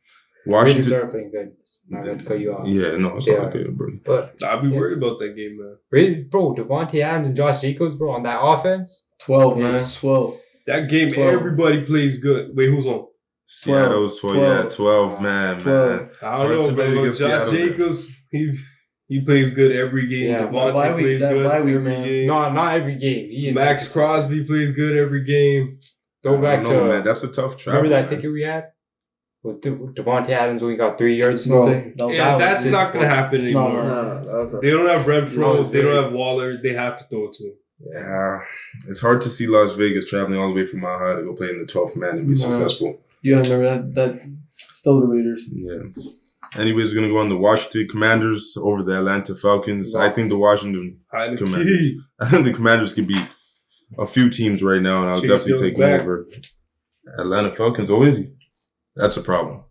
Speaker 3: Raiders
Speaker 1: Washington.
Speaker 3: are playing good. Not going to cut you off.
Speaker 1: Yeah, no, it's
Speaker 3: They
Speaker 1: all
Speaker 3: are.
Speaker 1: okay, bro.
Speaker 3: But,
Speaker 4: I'd be worried about that game, man.
Speaker 3: bro, Davante Adams and Josh Jacobs, bro, on that offense.
Speaker 2: 12, man.
Speaker 3: Yes.
Speaker 2: 12.
Speaker 4: That game,
Speaker 2: 12.
Speaker 4: everybody plays good. Wait, who's on?
Speaker 1: Seattle's 12. Yeah, 12, man.
Speaker 2: 12.
Speaker 1: Man.
Speaker 4: I
Speaker 1: Hard
Speaker 4: don't
Speaker 1: to
Speaker 4: know,
Speaker 1: bet
Speaker 4: bro.
Speaker 1: against
Speaker 4: Josh
Speaker 1: Seattle, man.
Speaker 4: Jacobs, he plays good every game.
Speaker 3: Yeah,
Speaker 4: Davante
Speaker 2: bye week-
Speaker 4: plays
Speaker 2: that
Speaker 4: good
Speaker 2: bye week,
Speaker 4: every
Speaker 2: man.
Speaker 4: game.
Speaker 3: No, not every game. He is
Speaker 4: Max
Speaker 3: inconsistent.
Speaker 4: Crosby plays good every game.
Speaker 3: Go back
Speaker 1: No,
Speaker 3: to
Speaker 1: man, that's a tough travel.
Speaker 3: remember that
Speaker 1: man.
Speaker 3: ticket we had with Davante Adams when we got 3 yards or
Speaker 2: Bro,
Speaker 3: something.
Speaker 2: that was-
Speaker 4: Yeah,
Speaker 3: was
Speaker 4: that's not going to happen anymore.
Speaker 2: No.
Speaker 4: They don't have Renfro.
Speaker 3: No,
Speaker 4: They don't
Speaker 3: very-
Speaker 4: have Waller. They have to throw it to him.
Speaker 1: Yeah, it's hard to see Las Vegas traveling all the way from Mile High to go play in the 12th man and be successful.
Speaker 2: You gotta remember that still the Raiders.
Speaker 1: Yeah. Anyways, going to go on the Washington Commanders over the Atlanta Falcons. I think the Washington
Speaker 4: Hide the
Speaker 1: Commanders.
Speaker 4: key.
Speaker 1: I think the Commanders could beat a few teams right now, and I'll
Speaker 4: Chase
Speaker 1: definitely
Speaker 4: Young's
Speaker 1: take them
Speaker 4: back.
Speaker 1: over. Atlanta Falcons, oh, is he? That's a problem.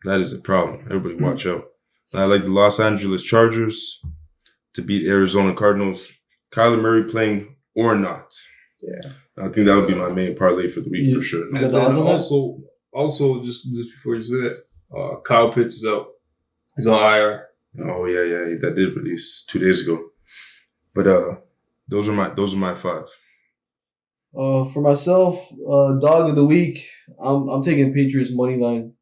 Speaker 1: That is a problem. Everybody watch out. And I like the Los Angeles Chargers to beat Arizona Cardinals. Kyler Murray playing or not.
Speaker 3: Yeah.
Speaker 1: I think that would be my main parlay for the week
Speaker 2: Yeah.
Speaker 1: for sure.
Speaker 2: You got
Speaker 4: And
Speaker 2: the
Speaker 4: then
Speaker 2: odds on that?
Speaker 4: also just before you say that, Kyle Pitts is out. He's on IR.
Speaker 1: Oh yeah, that did release 2 days ago. But those are my five.
Speaker 2: For myself, dog of the week, I'm taking Patriots money line.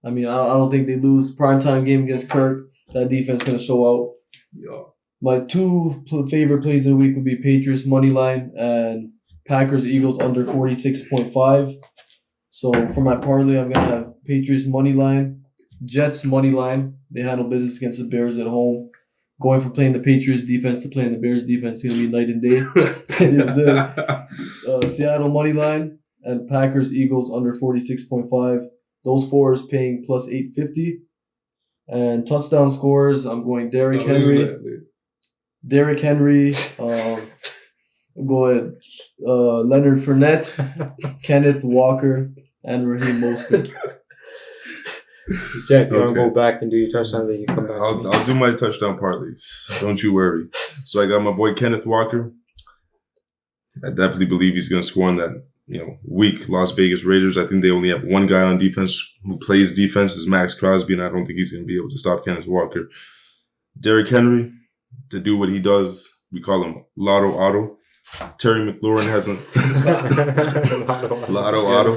Speaker 2: I mean, I don't think they lose. Primetime game against Kirk. That defense gonna show out.
Speaker 4: Yeah.
Speaker 2: My two favorite plays of the week would be Patriots money line and Packers Eagles under 46.5. So for my parlay, I'm gonna have Patriots money line, Jets money line. They handle business against the Bears at home, Going from playing the Patriots defense to playing the Bears defense is going to be night and day. You know what I'm saying? Seattle money line and Packers Eagles under 46.5. Those four is paying plus 850. And touchdown scores, I'm going Derrick Henry. Derrick Henry. I'm going Leonard Fournette, Kenneth Walker, and Raheem Mostert.
Speaker 3: Jack, you want to go back and do your touchdown, then you come back.
Speaker 1: I'll do my touchdown parlays. Don't you worry. So I got my boy Kenneth Walker. I definitely believe he's going to score on that, weak Las Vegas Raiders. I think they only have one guy on defense who plays defense, is Max Crosby, and I don't think he's going to be able to stop Kenneth Walker. Derrick Henry, to do what he does, we call him Lotto Auto. Terry McLaurin hasn't. Lotto Auto.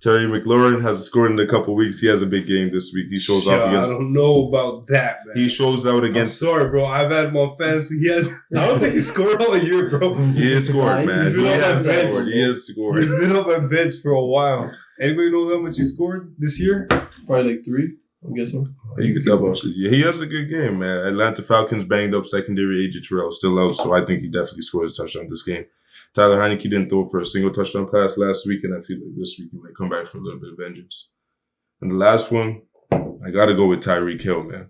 Speaker 1: Terry McLaurin has scored in a couple weeks. He has a big game this week. He shows off against.
Speaker 4: I don't know about that, man.
Speaker 1: He shows out against.
Speaker 4: I'm sorry, bro. I've had him on fantasy. I don't think he scored all year, bro.
Speaker 1: He has scored, man. He has scored.
Speaker 4: He's been up at bench for a while. Anybody know how much he scored this year?
Speaker 2: Probably like 3, I'm guessing.
Speaker 1: You could double. Yeah, he has a good game, man. Atlanta Falcons banged up secondary. AJ Terrell still out, so I think he definitely scores a touchdown this game. Tyler Heineke didn't throw for a single touchdown pass last week, and I feel like this week he might come back for a little bit of vengeance. And the last one, I got to go with Tyreek Hill, man.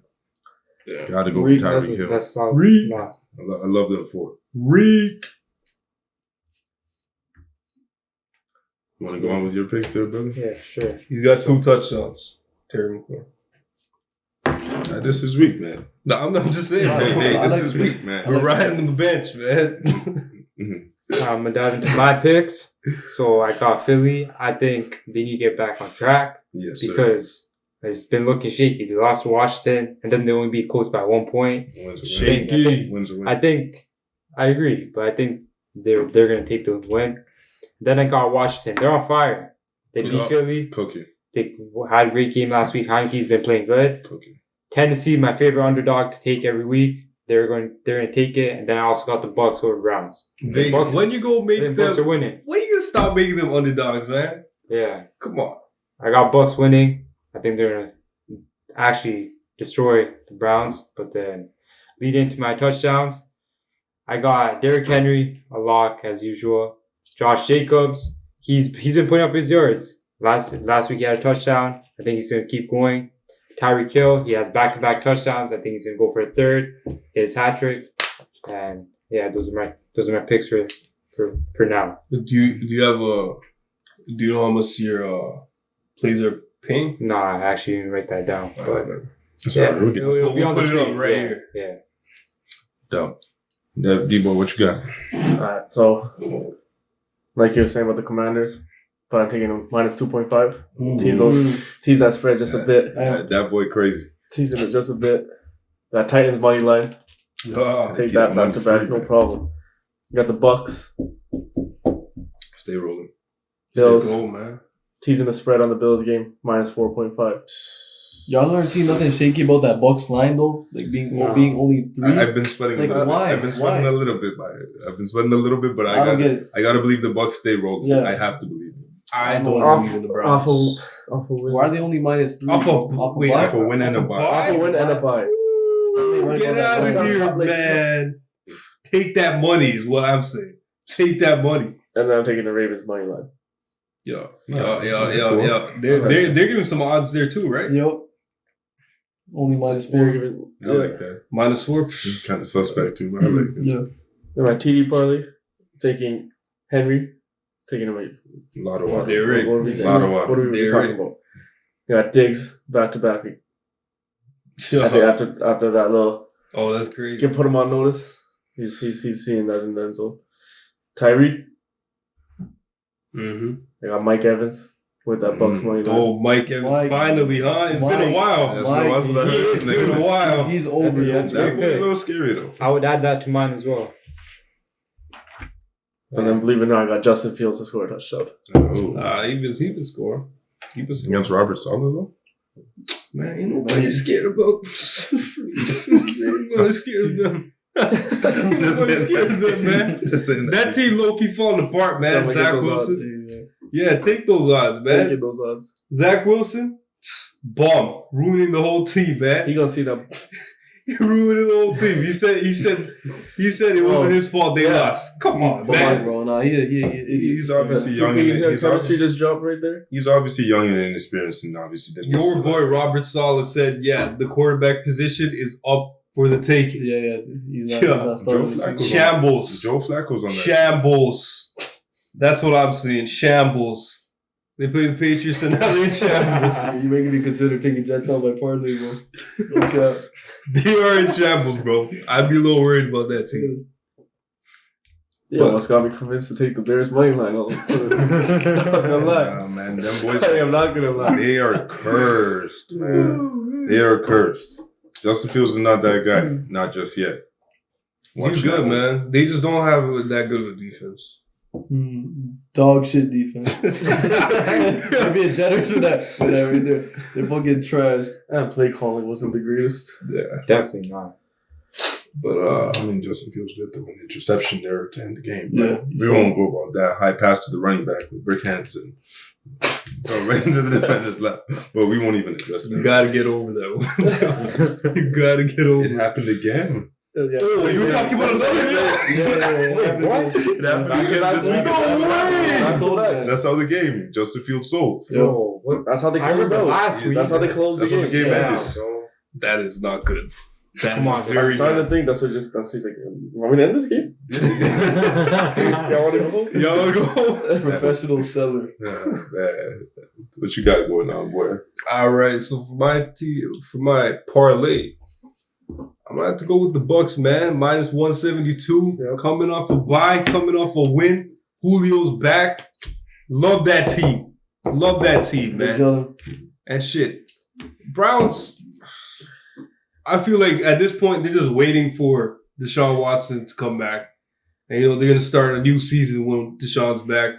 Speaker 1: Yeah. Got to go with Tyreek Hill.
Speaker 3: That's solid.
Speaker 1: Reek. I love them for it.
Speaker 4: Reek.
Speaker 1: You want to go on with your picks there, brother?
Speaker 3: Yeah, sure.
Speaker 4: He's got 2 touchdowns. Terry McLaurin.
Speaker 1: This is weak, man.
Speaker 4: No, I'm just saying.
Speaker 1: Hey, this is weak, man.
Speaker 4: We're riding on the bench, man.
Speaker 3: I'm going to dive into my picks. So I got Philly. I think they need to get back on track.
Speaker 1: Yes,
Speaker 3: because it's been looking shaky. They lost to Washington, and then they only beat Colts by 1 point.
Speaker 4: Shaky.
Speaker 3: I agree, but I think they're going to take the win. Then I got Washington. They're on fire. They beat Philly.
Speaker 1: Cookie.
Speaker 3: They had a great game last week. Heineke's been playing good.
Speaker 1: Cookie.
Speaker 3: Tennessee, my favorite underdog to take every week. They're going to take it, and then I also got the Bucks over Browns.
Speaker 4: When you go make them,
Speaker 3: Bucks are winning.
Speaker 4: When you gonna stop making them underdogs, man?
Speaker 3: Yeah,
Speaker 4: come on.
Speaker 3: I got Bucks winning. I think they're gonna actually destroy the Browns. But then lead into my touchdowns, I got Derrick Henry, a lock as usual. Josh Jacobs, he's been putting up his yards. Last week he had a touchdown. I think he's gonna keep going. Tyreek Hill, he has back-to-back touchdowns. I think he's gonna go for a third, his hat trick, and yeah, those are my picks for now.
Speaker 4: Do you know how much your plays are paying?
Speaker 3: No, I actually didn't write that down. But
Speaker 4: it'll be on the screen right here.
Speaker 3: Yeah.
Speaker 1: Dope. Debo, what you got?
Speaker 5: Alright, so like you were saying about the Commanders, but I'm taking them minus 2.5. Tease that spread just a bit.
Speaker 1: That boy crazy.
Speaker 5: Teasing it just a bit. That Titans money line. Take that back to back, no problem. You got the Bucks.
Speaker 1: Stay rolling.
Speaker 5: Bills.
Speaker 4: Stay cool, man.
Speaker 5: Teasing the spread on the Bills game, minus 4.5.
Speaker 2: Y'all aren't seeing nothing shaky about that Bucks line though, like being only 3.
Speaker 1: I've been sweating.
Speaker 2: Why?
Speaker 1: I've been sweating a little bit by it. But I gotta believe the Bucks stay rolling. Yeah. I have to believe it.
Speaker 4: I don't believe in the Browns.
Speaker 5: Awful win.
Speaker 2: Why are they only minus 3?
Speaker 1: Off a win and a bye.
Speaker 5: Off a win and a bye.
Speaker 4: Get out of here, man. Take that money is what I'm saying. Take that money.
Speaker 5: And then I'm taking the Ravens money line.
Speaker 4: Yo. They're giving some odds there too, right?
Speaker 2: Yep. Only minus 4.
Speaker 1: I like that.
Speaker 4: Minus 4.
Speaker 1: Kind of suspect too, but I like it.
Speaker 2: Yeah.
Speaker 5: In my TD parlay, taking Henry, taking him
Speaker 1: a lot of water.
Speaker 4: Derrick.
Speaker 5: What are we talking about? You got Diggs back to back. I think after that little.
Speaker 4: Oh, that's great.
Speaker 5: You can put him on notice. He's seeing that in the end zone. Tyreek. I got Mike Evans with that Bucks money line.
Speaker 4: Oh, Mike Evans! Finally, huh? It's been a while. It's been a while.
Speaker 2: He's over.
Speaker 1: That's a little scary though.
Speaker 3: I would add that to mine as well.
Speaker 5: And then believe it or not, I got Justin Fields to score a touchdown.
Speaker 4: He been scoring.
Speaker 1: Against Robert Saleh though.
Speaker 4: Man, ain't nobody scared about. Nobody's scared of them. Nobody's scared of them, man. That team low-key falling apart, man. Zach Wilson. Yeah, take those odds, man.
Speaker 5: Take those odds.
Speaker 4: Zach Wilson, bomb, ruining the whole team, man.
Speaker 5: He gonna see them.
Speaker 4: He ruined his whole team. He said it wasn't his fault they lost. Come on, man.
Speaker 2: Bro, nah,
Speaker 1: He's obviously
Speaker 5: Two
Speaker 1: young.
Speaker 5: games,
Speaker 1: He's
Speaker 5: chemistry just
Speaker 1: obviously,
Speaker 5: dropped right there.
Speaker 1: he's obviously young and inexperienced, and obviously didn't.
Speaker 4: Your boy Robert Saleh said, "Yeah, the quarterback position is up for the taking."
Speaker 2: Yeah. He's not
Speaker 1: Joe
Speaker 2: starting
Speaker 1: Flacco.
Speaker 2: this week.
Speaker 4: Shambles.
Speaker 1: Joe Flacco's on that.
Speaker 4: Shambles. That's what I'm seeing. Shambles. They play the Patriots and now they're in shambles.
Speaker 2: You making me consider taking Jets out by parlay, bro. Okay.
Speaker 4: They are in shambles, bro. I'd be a little worried about that team.
Speaker 5: Yeah, what's got me convinced to take the Bears money line all of a sudden. I'm not gonna lie.
Speaker 1: Nah, man, them boys.
Speaker 5: I am not gonna lie.
Speaker 1: They are cursed, man. They are cursed. Justin Fields is not that guy. Not just yet.
Speaker 4: He's good, man. They just don't have that good of a defense.
Speaker 2: Dog shit defense. I'd be generous with that right there. They're fucking trash.
Speaker 5: And play calling wasn't the greatest.
Speaker 4: Yeah.
Speaker 3: Definitely not.
Speaker 4: But,
Speaker 1: I mean, Justin Fields did throw an interception there to end the game.
Speaker 2: Yeah,
Speaker 1: We won't go about that. High pass to the running back with brick hands and throw right into the defender's lap. But we won't even address
Speaker 4: you
Speaker 1: that.
Speaker 4: gotta get over that one. You gotta get over
Speaker 1: It
Speaker 4: it.
Speaker 1: happened again.
Speaker 5: Yeah.
Speaker 4: Oh, you were talking about another
Speaker 2: Yeah.
Speaker 5: What?
Speaker 1: It happened again this week.
Speaker 4: No way!
Speaker 5: I saw that.
Speaker 1: That's how the game. Justin Fields sold.
Speaker 3: Yo, what?
Speaker 5: That's how they
Speaker 3: I
Speaker 5: closed
Speaker 3: remember
Speaker 5: out.
Speaker 3: last week.
Speaker 5: That's how they closed
Speaker 1: That's
Speaker 5: the
Speaker 1: how
Speaker 5: game.
Speaker 1: the game
Speaker 3: Yeah,
Speaker 1: ended.
Speaker 3: bro.
Speaker 4: That is not good. That
Speaker 3: Come on,
Speaker 4: is
Speaker 3: man.
Speaker 5: I'm
Speaker 4: very
Speaker 5: starting
Speaker 4: good.
Speaker 5: to think that's just like, want me to end this game? Y'all want to go home?
Speaker 4: Y'all go.
Speaker 2: Professional seller.
Speaker 1: Yeah, man. What you got going on, boy?
Speaker 4: All right, so for my parlay, I'm gonna have to go with the Bucks, man. Minus 172.
Speaker 5: Yep.
Speaker 4: Coming off a bye, coming off a win. Julio's back. Love that team. Love that team,
Speaker 2: They're
Speaker 4: man.
Speaker 2: gelling.
Speaker 4: And shit, Browns. I feel like at this point they're just waiting for Deshaun Watson to come back, and they're gonna start a new season when Deshaun's back.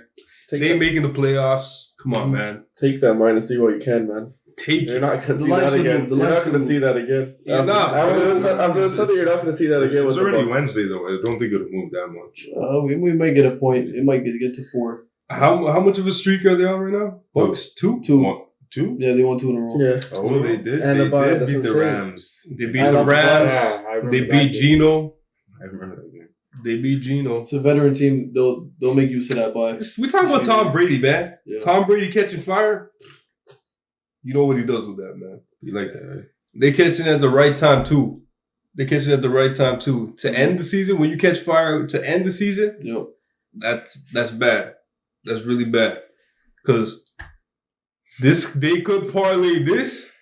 Speaker 4: They making the playoffs. Come on, man.
Speaker 5: Take that minus zero you can, man.
Speaker 4: Take
Speaker 5: You're
Speaker 4: it.
Speaker 5: not gonna
Speaker 2: The
Speaker 5: see
Speaker 2: line
Speaker 5: that
Speaker 2: should
Speaker 5: again.
Speaker 2: move. The
Speaker 5: You're
Speaker 2: line
Speaker 5: not
Speaker 2: should
Speaker 5: gonna
Speaker 2: move.
Speaker 5: see that again.
Speaker 4: You're not.
Speaker 5: After Sunday, you're not gonna see that again.
Speaker 1: It's
Speaker 5: with the
Speaker 1: already
Speaker 5: Bucks.
Speaker 1: Wednesday, though. I don't think it'll move that much.
Speaker 2: We might get a point. It might get to 4.
Speaker 4: How much of a streak are they on right now? Bucks 2.
Speaker 2: 2.
Speaker 1: One, two?
Speaker 2: Yeah, they won 2 in a row.
Speaker 5: Yeah.
Speaker 1: Oh, they did.
Speaker 5: And
Speaker 1: They
Speaker 5: the bye,
Speaker 1: did
Speaker 5: that's
Speaker 1: beat
Speaker 5: what
Speaker 1: the
Speaker 5: I'm saying.
Speaker 1: Rams.
Speaker 4: They beat
Speaker 2: I
Speaker 4: the
Speaker 2: love the
Speaker 4: Rams.
Speaker 3: Yeah, I remember
Speaker 4: They
Speaker 3: that
Speaker 4: beat
Speaker 3: game.
Speaker 4: Geno.
Speaker 1: I remember that game.
Speaker 4: They beat Geno.
Speaker 2: It's a veteran team. They'll make use of that bye.
Speaker 4: We talking about Tom Brady, man.
Speaker 2: Yeah.
Speaker 4: Tom Brady catching fire. You know what he does with that, man.
Speaker 1: You like that, right?
Speaker 4: They catching at the right time too. To end the season, when you catch fire to end the season,
Speaker 2: Yep.
Speaker 4: that's bad. That's really bad. Because they could parlay this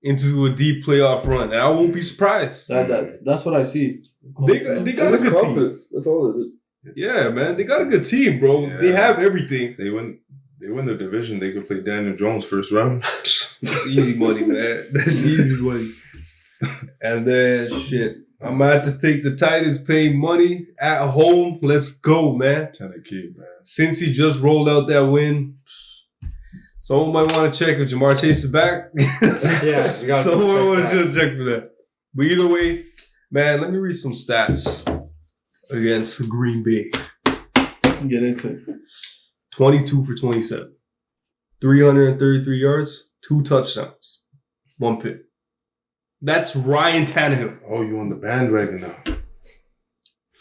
Speaker 4: into a deep playoff run. And I won't be surprised.
Speaker 2: That's what I see.
Speaker 4: They got a
Speaker 5: That's
Speaker 4: good team.
Speaker 5: confidence. That's all it is.
Speaker 4: Yeah, man. They got a good team, bro.
Speaker 1: Yeah.
Speaker 4: They have everything.
Speaker 1: They win their division. They could play Daniel Jones first round.
Speaker 4: That's easy money, man. That's easy money. And then, shit. I'm going to have to take the Titans paying money at home. Let's go, man.
Speaker 1: 10 a key, man.
Speaker 4: Since he just rolled out that win, someone might want to check if Jamar Chase is back.
Speaker 3: Yeah, you gotta
Speaker 4: Someone want
Speaker 3: check
Speaker 4: to check for that. But either way, man, let me read some stats against Green Bay.
Speaker 2: Get into it.
Speaker 4: 22 for 27. 333 yards, 2 touchdowns, 1 pick. That's Ryan Tannehill.
Speaker 1: Oh, you on the bandwagon now.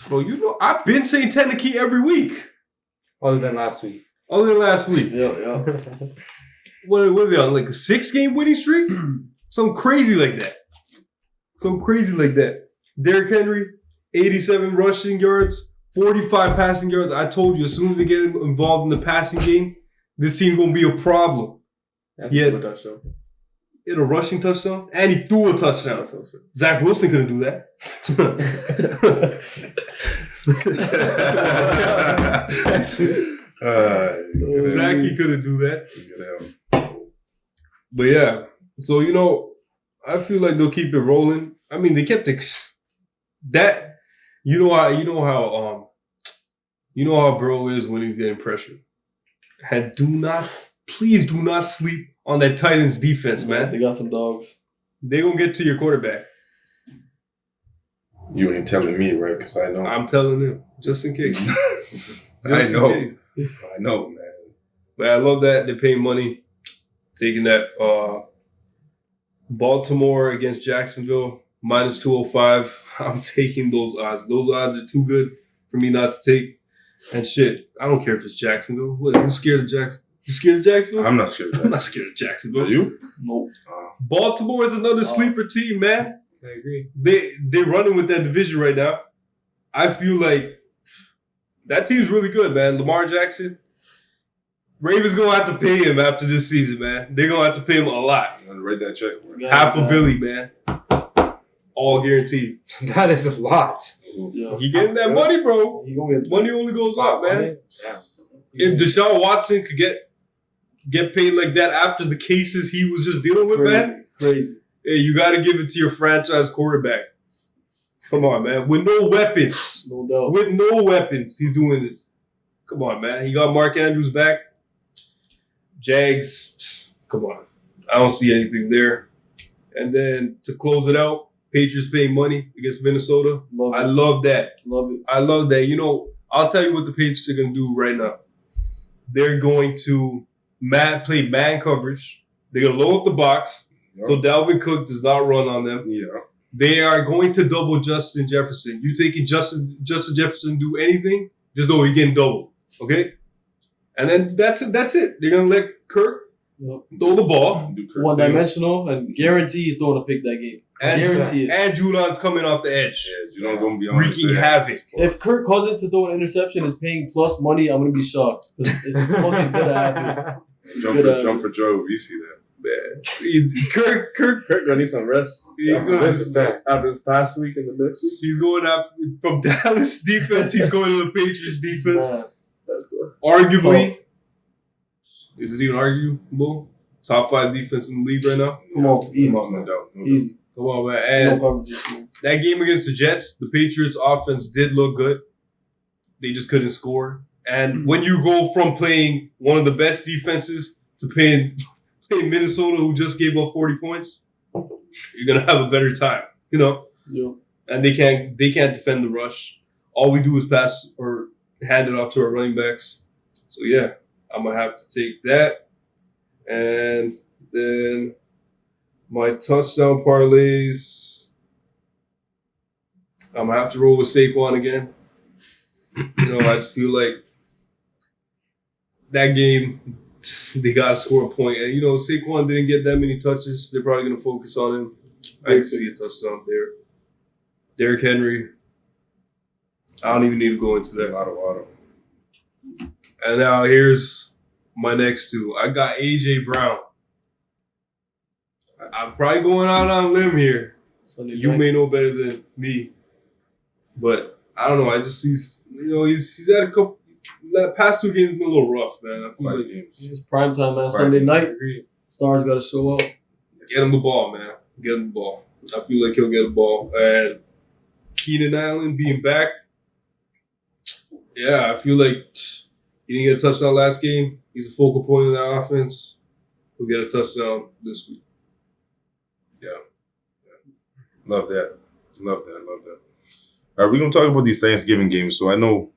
Speaker 4: Bro, you know, I've been saying Tannehill every week.
Speaker 3: Other than last week.
Speaker 4: Other than last week.
Speaker 2: Yeah.
Speaker 4: What are they on? Like a 6-game winning streak? Something crazy like that. Derrick Henry, 87 rushing yards, 45 passing yards. I told you, as soon as they get involved in the passing game, this team gonna be a problem. Yeah.
Speaker 5: A touchdown.
Speaker 4: He had a rushing touchdown, and he threw a touchdown.
Speaker 5: That's awesome.
Speaker 4: Zach Wilson couldn't do that. Zach, he couldn't do that. But yeah, so I feel like they'll keep it rolling. I mean, they kept that. You know how Burrow is when he's getting pressure. And please do not sleep on that Titans defense, man.
Speaker 2: They got some dogs.
Speaker 4: They gonna get to your quarterback.
Speaker 1: You ain't telling me, right? Because I know.
Speaker 4: I'm telling them, just in case.
Speaker 1: I know. I know, man.
Speaker 4: But I love that they're paying money, taking that Baltimore against Jacksonville minus 205. I'm taking those odds. Those odds are too good for me not to take. And shit, I don't care if it's Jacksonville. What? You scared of Jacksonville? You scared of Jacksonville?
Speaker 1: I'm not scared of
Speaker 4: I'm not scared of Jacksonville.
Speaker 1: Are you?
Speaker 2: Nope.
Speaker 4: Baltimore is another sleeper team, man.
Speaker 3: I agree.
Speaker 4: They're running with that division right now. I feel like that team's really good, man. Lamar Jackson. Ravens gonna have to pay him after this season, man. They're gonna have to pay him a lot.
Speaker 1: I'm gonna write that check. Man.
Speaker 4: Half a billy, man. All guaranteed.
Speaker 3: That is a lot.
Speaker 2: Yeah.
Speaker 4: He getting that money, bro.
Speaker 2: He gonna get
Speaker 4: Money only goes up, man.
Speaker 3: Yeah.
Speaker 4: If Deshaun Watson could get paid like that after the cases he was just dealing with, man,
Speaker 2: crazy.
Speaker 4: hey, you got to give it to your franchise quarterback. Come on, man. With no weapons.
Speaker 2: No doubt.
Speaker 4: With no weapons, he's doing this. Come on, man. He got Mark Andrews back. Jags, come on. I don't see anything there. And then to close it out, Patriots paying money against Minnesota.
Speaker 2: Love it.
Speaker 4: I love that.
Speaker 2: Love it.
Speaker 4: I love that. You know, I'll tell you what the Patriots are going to do right now. They're going to play man coverage. They're going to load up the box so Dalvin Cook does not run on them.
Speaker 1: Yeah.
Speaker 4: They are going to double Justin Jefferson. You taking Justin Jefferson do anything, just know he's getting doubled. Okay? And then that's it. They're going to let Kirk throw the ball.
Speaker 2: One dimensional and guarantee he's throwing a pick that game. Guarantee it.
Speaker 4: And Judon's coming off the edge.
Speaker 1: Yeah, Judon's going to be on
Speaker 4: wreaking havoc.
Speaker 2: If Kirk Cousins to throw an interception is paying plus money, I'm going to be shocked. It's fucking gonna happen.
Speaker 1: Jump for Joe. We see that.
Speaker 4: Man. Kirk
Speaker 5: gonna need some rest.
Speaker 4: He's
Speaker 5: after
Speaker 4: gonna
Speaker 5: this past week and the next week.
Speaker 4: He's going after from Dallas defense. He's going to the Patriots defense.
Speaker 2: Man,
Speaker 5: That's
Speaker 4: Arguably,
Speaker 2: tough.
Speaker 4: is it even arguable? Top 5 defense in the league right now.
Speaker 2: Come on, easy.
Speaker 1: No doubt.
Speaker 2: Easy.
Speaker 4: Come on, man.
Speaker 2: No
Speaker 4: And
Speaker 2: conversation.
Speaker 4: that game against the Jets, the Patriots offense did look good. They just couldn't score. And when you go from playing one of the best defenses to playing Minnesota, who just gave up 40 points, you're gonna have a better time, you know.
Speaker 2: Yeah.
Speaker 4: And they can't defend the rush. All we do is pass or hand it off to our running backs. So yeah, I'm gonna have to take that. And then my touchdown parlays, I'm gonna have to roll with Saquon again. You know, I just feel like that game, they gotta score a point. And you know, Saquon didn't get that many touches. They're probably gonna focus on him. I can see a touchdown there. Derrick Henry. I don't even need to go into that.
Speaker 1: Auto.
Speaker 4: And now here's my next two. I got AJ Brown. I'm probably going out on a limb here.
Speaker 2: Sunday
Speaker 4: You
Speaker 2: night.
Speaker 4: may know better than me, but I don't know. I just see, he's had a couple. That past 2 games have been a little rough, man. I feel
Speaker 1: 5
Speaker 4: like
Speaker 1: games.
Speaker 2: It's prime time, man. Sunday night.
Speaker 4: agree.
Speaker 2: Stars got to show up.
Speaker 4: Get him the ball, man. Get him the ball. I feel like he'll get the ball. And Keenan Allen being back, yeah, I feel like he didn't get a touchdown last game. He's a focal point of that offense. He'll get a touchdown this week.
Speaker 1: Love that. All right, we're going to talk about these Thanksgiving games. So I know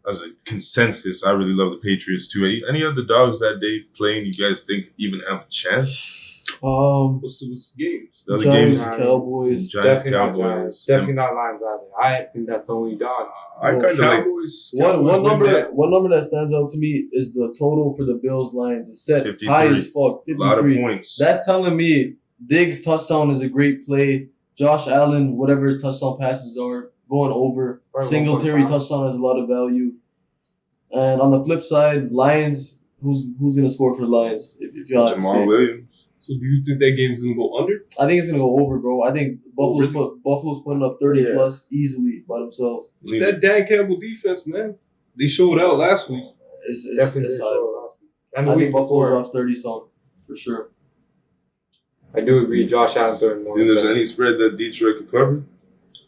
Speaker 1: as a consensus, I really love the Patriots too. Any other dogs that day playing you guys think even have a chance?
Speaker 4: What's the games?
Speaker 1: The other
Speaker 2: Giants,
Speaker 1: games?
Speaker 2: Cowboys.
Speaker 1: Giants,
Speaker 3: Definitely not
Speaker 1: Cowboys.
Speaker 3: Giants. Definitely not Lions either. I think that's the only dog.
Speaker 1: I kind of like
Speaker 4: Cowboys.
Speaker 2: One
Speaker 4: win
Speaker 2: number
Speaker 4: that.
Speaker 2: one number that stands out to me is the total for the Bills Lions. It's set
Speaker 1: 53.
Speaker 2: high as fuck.
Speaker 1: a lot of
Speaker 2: 53.
Speaker 1: points.
Speaker 2: That's telling me Diggs' touchdown is a great play. Josh Allen, whatever his touchdown passes are, going over.
Speaker 3: Right,
Speaker 2: Singletary
Speaker 3: 1.5.
Speaker 2: touchdown has a lot of value. And on the flip side, Lions, who's gonna score for the Lions? If y'all have to
Speaker 1: Jamal
Speaker 2: say.
Speaker 1: Williams.
Speaker 4: So do you think that game's gonna go under?
Speaker 2: I think it's gonna go over, bro. I think Buffalo's
Speaker 4: really?
Speaker 2: Buffalo's putting up 30
Speaker 5: Yeah.
Speaker 2: plus easily by themselves.
Speaker 4: That Dan Campbell defense, man. They showed out last week.
Speaker 2: It's
Speaker 3: Definitely
Speaker 2: it's
Speaker 3: did
Speaker 2: high.
Speaker 3: show last week. And the
Speaker 2: I
Speaker 3: week
Speaker 2: think Buffalo
Speaker 3: before,
Speaker 2: drops 30 some for sure.
Speaker 3: I do agree. Josh Allen throwing more.
Speaker 1: Think there's
Speaker 3: than-
Speaker 1: any spread that Detroit could cover?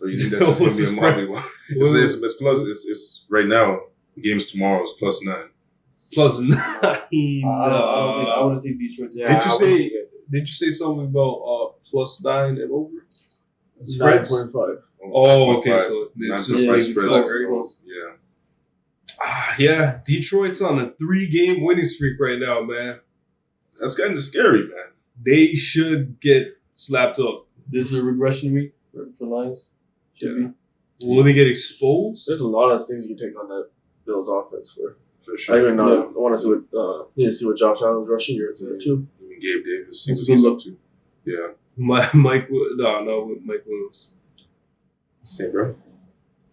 Speaker 1: Or you think that's just going
Speaker 4: What's
Speaker 1: to
Speaker 4: the
Speaker 1: be a
Speaker 4: spread?
Speaker 1: motley one? It's plus. It's right now. Games tomorrow is +9.
Speaker 4: Plus 9.
Speaker 2: I wouldn't take Detroit.
Speaker 3: Yeah,
Speaker 4: Did you
Speaker 3: I
Speaker 4: say-
Speaker 3: wouldn't get it.
Speaker 4: Did you say something about +9 and over? Spreads?
Speaker 5: 9.5.
Speaker 4: Oh, okay.
Speaker 1: 9.5.
Speaker 4: So it's
Speaker 1: 9.5
Speaker 4: just
Speaker 2: Yeah,
Speaker 4: like
Speaker 2: it's
Speaker 1: spreads.
Speaker 2: close.
Speaker 4: very close.
Speaker 1: Yeah.
Speaker 4: Yeah, Detroit's on a 3-game winning streak right now, man.
Speaker 1: That's kind of scary, man.
Speaker 4: They should get slapped up.
Speaker 2: This is a regression week. for Lions. Should be.
Speaker 4: Will they get exposed?
Speaker 5: There's a lot of things you can take on that Bills offense for.
Speaker 1: For
Speaker 5: I
Speaker 1: sure.
Speaker 5: even know.
Speaker 2: Yeah.
Speaker 5: I want to see what need to see what Josh Allen's rushing yards are too.
Speaker 1: Even Gabe Davis, see
Speaker 2: That's
Speaker 1: what
Speaker 2: a good
Speaker 1: he's
Speaker 2: look.
Speaker 1: up to. Yeah.
Speaker 4: Mike Williams.
Speaker 1: Same, bro.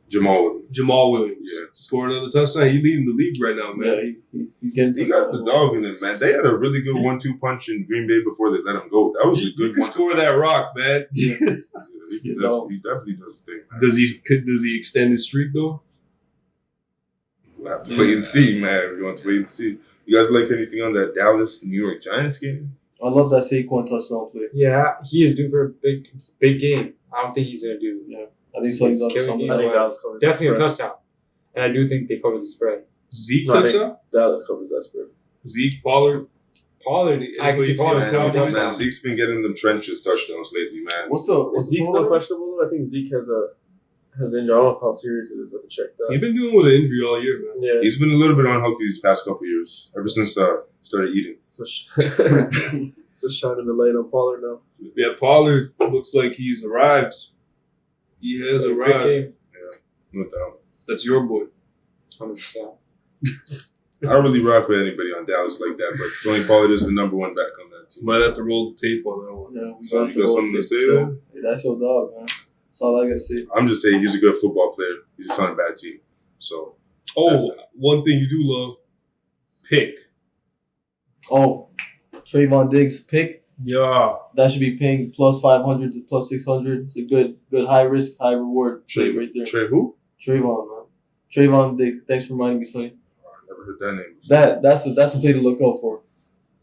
Speaker 1: Jamal Williams.
Speaker 4: Jamal Williams.
Speaker 1: Yeah.
Speaker 4: Scored another touchdown. He leading the league right now,
Speaker 2: Yeah,
Speaker 4: man.
Speaker 2: he's getting.
Speaker 1: He got the dog in him, man. They had a really good 1-2 punch in Green Bay before they let him go. That was a
Speaker 4: You
Speaker 1: good
Speaker 4: can
Speaker 1: one.
Speaker 4: score that rock, man.
Speaker 2: Yeah.
Speaker 1: He definitely does his thing, man.
Speaker 4: Does he extend his streak though?
Speaker 1: We'll have to wait and see, man. We're going to wait and see. You guys like anything on that Dallas-New York Giants game?
Speaker 2: I love that Saquon touchdown play.
Speaker 3: Yeah, he is due for a big game. I don't think he's gonna do.
Speaker 2: Yeah, I think so. He's on
Speaker 3: Killing
Speaker 2: something.
Speaker 3: you.
Speaker 5: I think Dallas covers that
Speaker 3: Definitely a
Speaker 5: spread.
Speaker 3: touchdown, and I do think they cover the spread.
Speaker 4: Zeke
Speaker 5: No, I think-
Speaker 4: touchdown?
Speaker 5: Dallas covers that spread.
Speaker 4: Zeke, Pollard.
Speaker 3: Pollard, I can see Pollard
Speaker 1: Man,
Speaker 3: throwing
Speaker 1: man,
Speaker 3: touchdowns.
Speaker 1: Zeke's been getting them trenches touchdowns lately, man.
Speaker 2: What's the
Speaker 5: Is Zeke still
Speaker 2: total?
Speaker 5: questionable though? I think Zeke has injury. I don't know how serious it is. I have to check that.
Speaker 4: He's been dealing with an injury all year, man.
Speaker 5: Yeah.
Speaker 1: He's been a little bit unhealthy these past couple years, ever since started eating.
Speaker 5: So just shining the light on Pollard now.
Speaker 4: Yeah, Pollard looks like he's arrived. He has
Speaker 3: Great
Speaker 4: arrived.
Speaker 3: game.
Speaker 1: No doubt.
Speaker 4: That's your boy.
Speaker 3: 100%.
Speaker 1: I don't really rock with anybody on Dallas like that, but Tony Pollard is the number one back on that team.
Speaker 4: Might have to roll the tape on that one.
Speaker 2: Yeah, we
Speaker 1: So
Speaker 2: got
Speaker 1: you got
Speaker 2: the
Speaker 1: something to
Speaker 2: roll
Speaker 1: say
Speaker 2: tape,
Speaker 1: there?
Speaker 2: so, hey, that's your dog, man. That's all I gotta say.
Speaker 1: I'm just saying he's a good football player. He's just on a bad team. So That's
Speaker 4: Oh,
Speaker 1: it.
Speaker 4: one thing you do love, pick.
Speaker 2: Oh, Trayvon Diggs pick.
Speaker 4: Yeah.
Speaker 2: That should be paying plus 500 to plus 600. It's a good high risk, high reward trade right there.
Speaker 1: Trey who?
Speaker 2: Trayvon, man. Trayvon Diggs. Thanks for reminding me, Sonny.
Speaker 1: Never heard that name before.
Speaker 2: That's a play to look out for.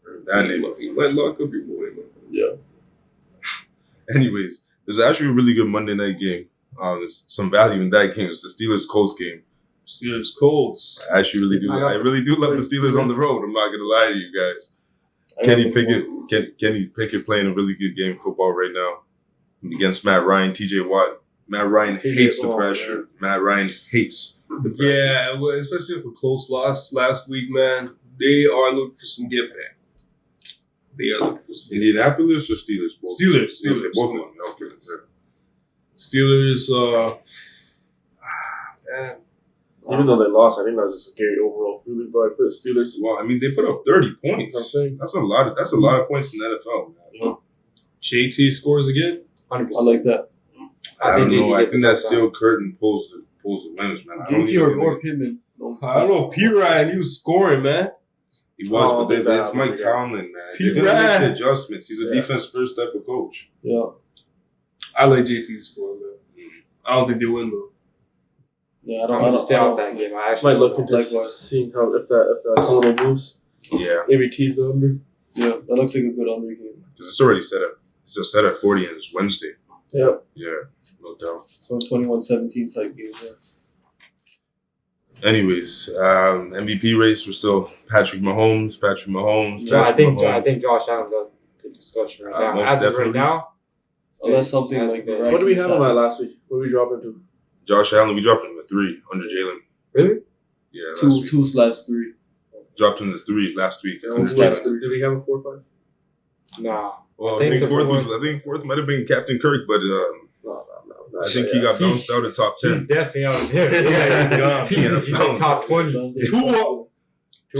Speaker 1: Heard that name before.
Speaker 4: You might lock up your boy, man.
Speaker 2: Yeah.
Speaker 1: Anyways, there's actually a really good Monday night game. There's some value in that game. It's the Steelers-Colts game.
Speaker 4: Steelers Colts.
Speaker 1: I actually really do. I really do love the Steelers on the road. I'm not gonna lie to you guys. Kenny Pickett playing a really good game of football right now against Matt Ryan, TJ Watt. Matt Ryan hates the
Speaker 5: Watt,
Speaker 1: pressure. Matt Ryan hates the pressure.
Speaker 4: Yeah, well, especially if a close loss last week, man. They are looking for some get back. They are looking for some.
Speaker 1: Indianapolis or Steelers? Both?
Speaker 4: Steelers.
Speaker 1: Okay, both of them. Okay. Yeah.
Speaker 4: Steelers. Man.
Speaker 5: Even though they lost, I think that was just a scary overall feeling, but for the Steelers,
Speaker 1: Well, I mean, they put up 30
Speaker 5: I'm
Speaker 1: points.
Speaker 5: saying.
Speaker 1: That's a lot of points in the NFL, man.
Speaker 4: JT scores again.
Speaker 3: 100%.
Speaker 2: I like that.
Speaker 1: I don't
Speaker 3: think
Speaker 1: know.
Speaker 3: JT
Speaker 1: I
Speaker 3: gets
Speaker 1: think
Speaker 3: the
Speaker 1: that
Speaker 3: touchdown.
Speaker 1: still Curtin pulls the winners, man. I don't
Speaker 2: JT
Speaker 1: even
Speaker 2: or
Speaker 1: think
Speaker 2: Pittman.
Speaker 4: I don't know. P. Ryan, he was scoring, man.
Speaker 1: he was,
Speaker 5: Oh,
Speaker 1: but
Speaker 5: bad
Speaker 1: it's Mike
Speaker 5: ones again.
Speaker 1: Tomlin, man.
Speaker 4: Pete
Speaker 1: They're gonna make
Speaker 4: Ryan.
Speaker 1: the adjustments. He's a
Speaker 5: Yeah.
Speaker 1: defense first type of coach.
Speaker 2: Yeah.
Speaker 4: I like JT to score, man. I don't think they win though.
Speaker 2: Yeah, I
Speaker 3: I'm
Speaker 2: don't
Speaker 3: gonna stay off
Speaker 2: I
Speaker 3: that game. I actually
Speaker 5: Might look into
Speaker 2: Likewise.
Speaker 5: seeing how if that total moves.
Speaker 1: Yeah,
Speaker 5: Maybe tease the under.
Speaker 2: Yeah, that looks like a good under game.
Speaker 1: because it's already set at 40 and it's Wednesday.
Speaker 5: Yeah.
Speaker 1: Yeah, no doubt.
Speaker 2: So 21-17 type game. Yeah.
Speaker 1: Anyways, MVP race was still Patrick Mahomes.
Speaker 3: Yeah, I think
Speaker 1: Mahomes.
Speaker 3: Josh Allen's on the discussion right now.
Speaker 1: Most
Speaker 3: As of right
Speaker 1: definitely.
Speaker 3: now,
Speaker 2: Unless something
Speaker 3: That's
Speaker 2: like
Speaker 3: good.
Speaker 5: What did we have him at
Speaker 2: miraculous
Speaker 5: last week? What did we drop into?
Speaker 1: Josh Allen, we dropped him to 3 under Jalen.
Speaker 3: really?
Speaker 1: Yeah, last
Speaker 2: happens.
Speaker 1: week.
Speaker 2: 2/3.
Speaker 1: Dropped him to 3 last week.
Speaker 5: Did
Speaker 1: Under
Speaker 2: Yeah.
Speaker 1: Jalen.
Speaker 5: we have a 4-5?
Speaker 3: Nah.
Speaker 1: Well,
Speaker 3: I
Speaker 1: I
Speaker 3: think
Speaker 1: think
Speaker 3: the
Speaker 1: fourth might have been Captain Kirk, but
Speaker 5: No.
Speaker 1: I think he got bounced out of top
Speaker 3: He's
Speaker 1: 10.
Speaker 3: definitely out there. Yeah, he's gone.
Speaker 1: He had a
Speaker 3: He's
Speaker 1: bounce.
Speaker 3: top 20.
Speaker 4: Tua.
Speaker 1: Tua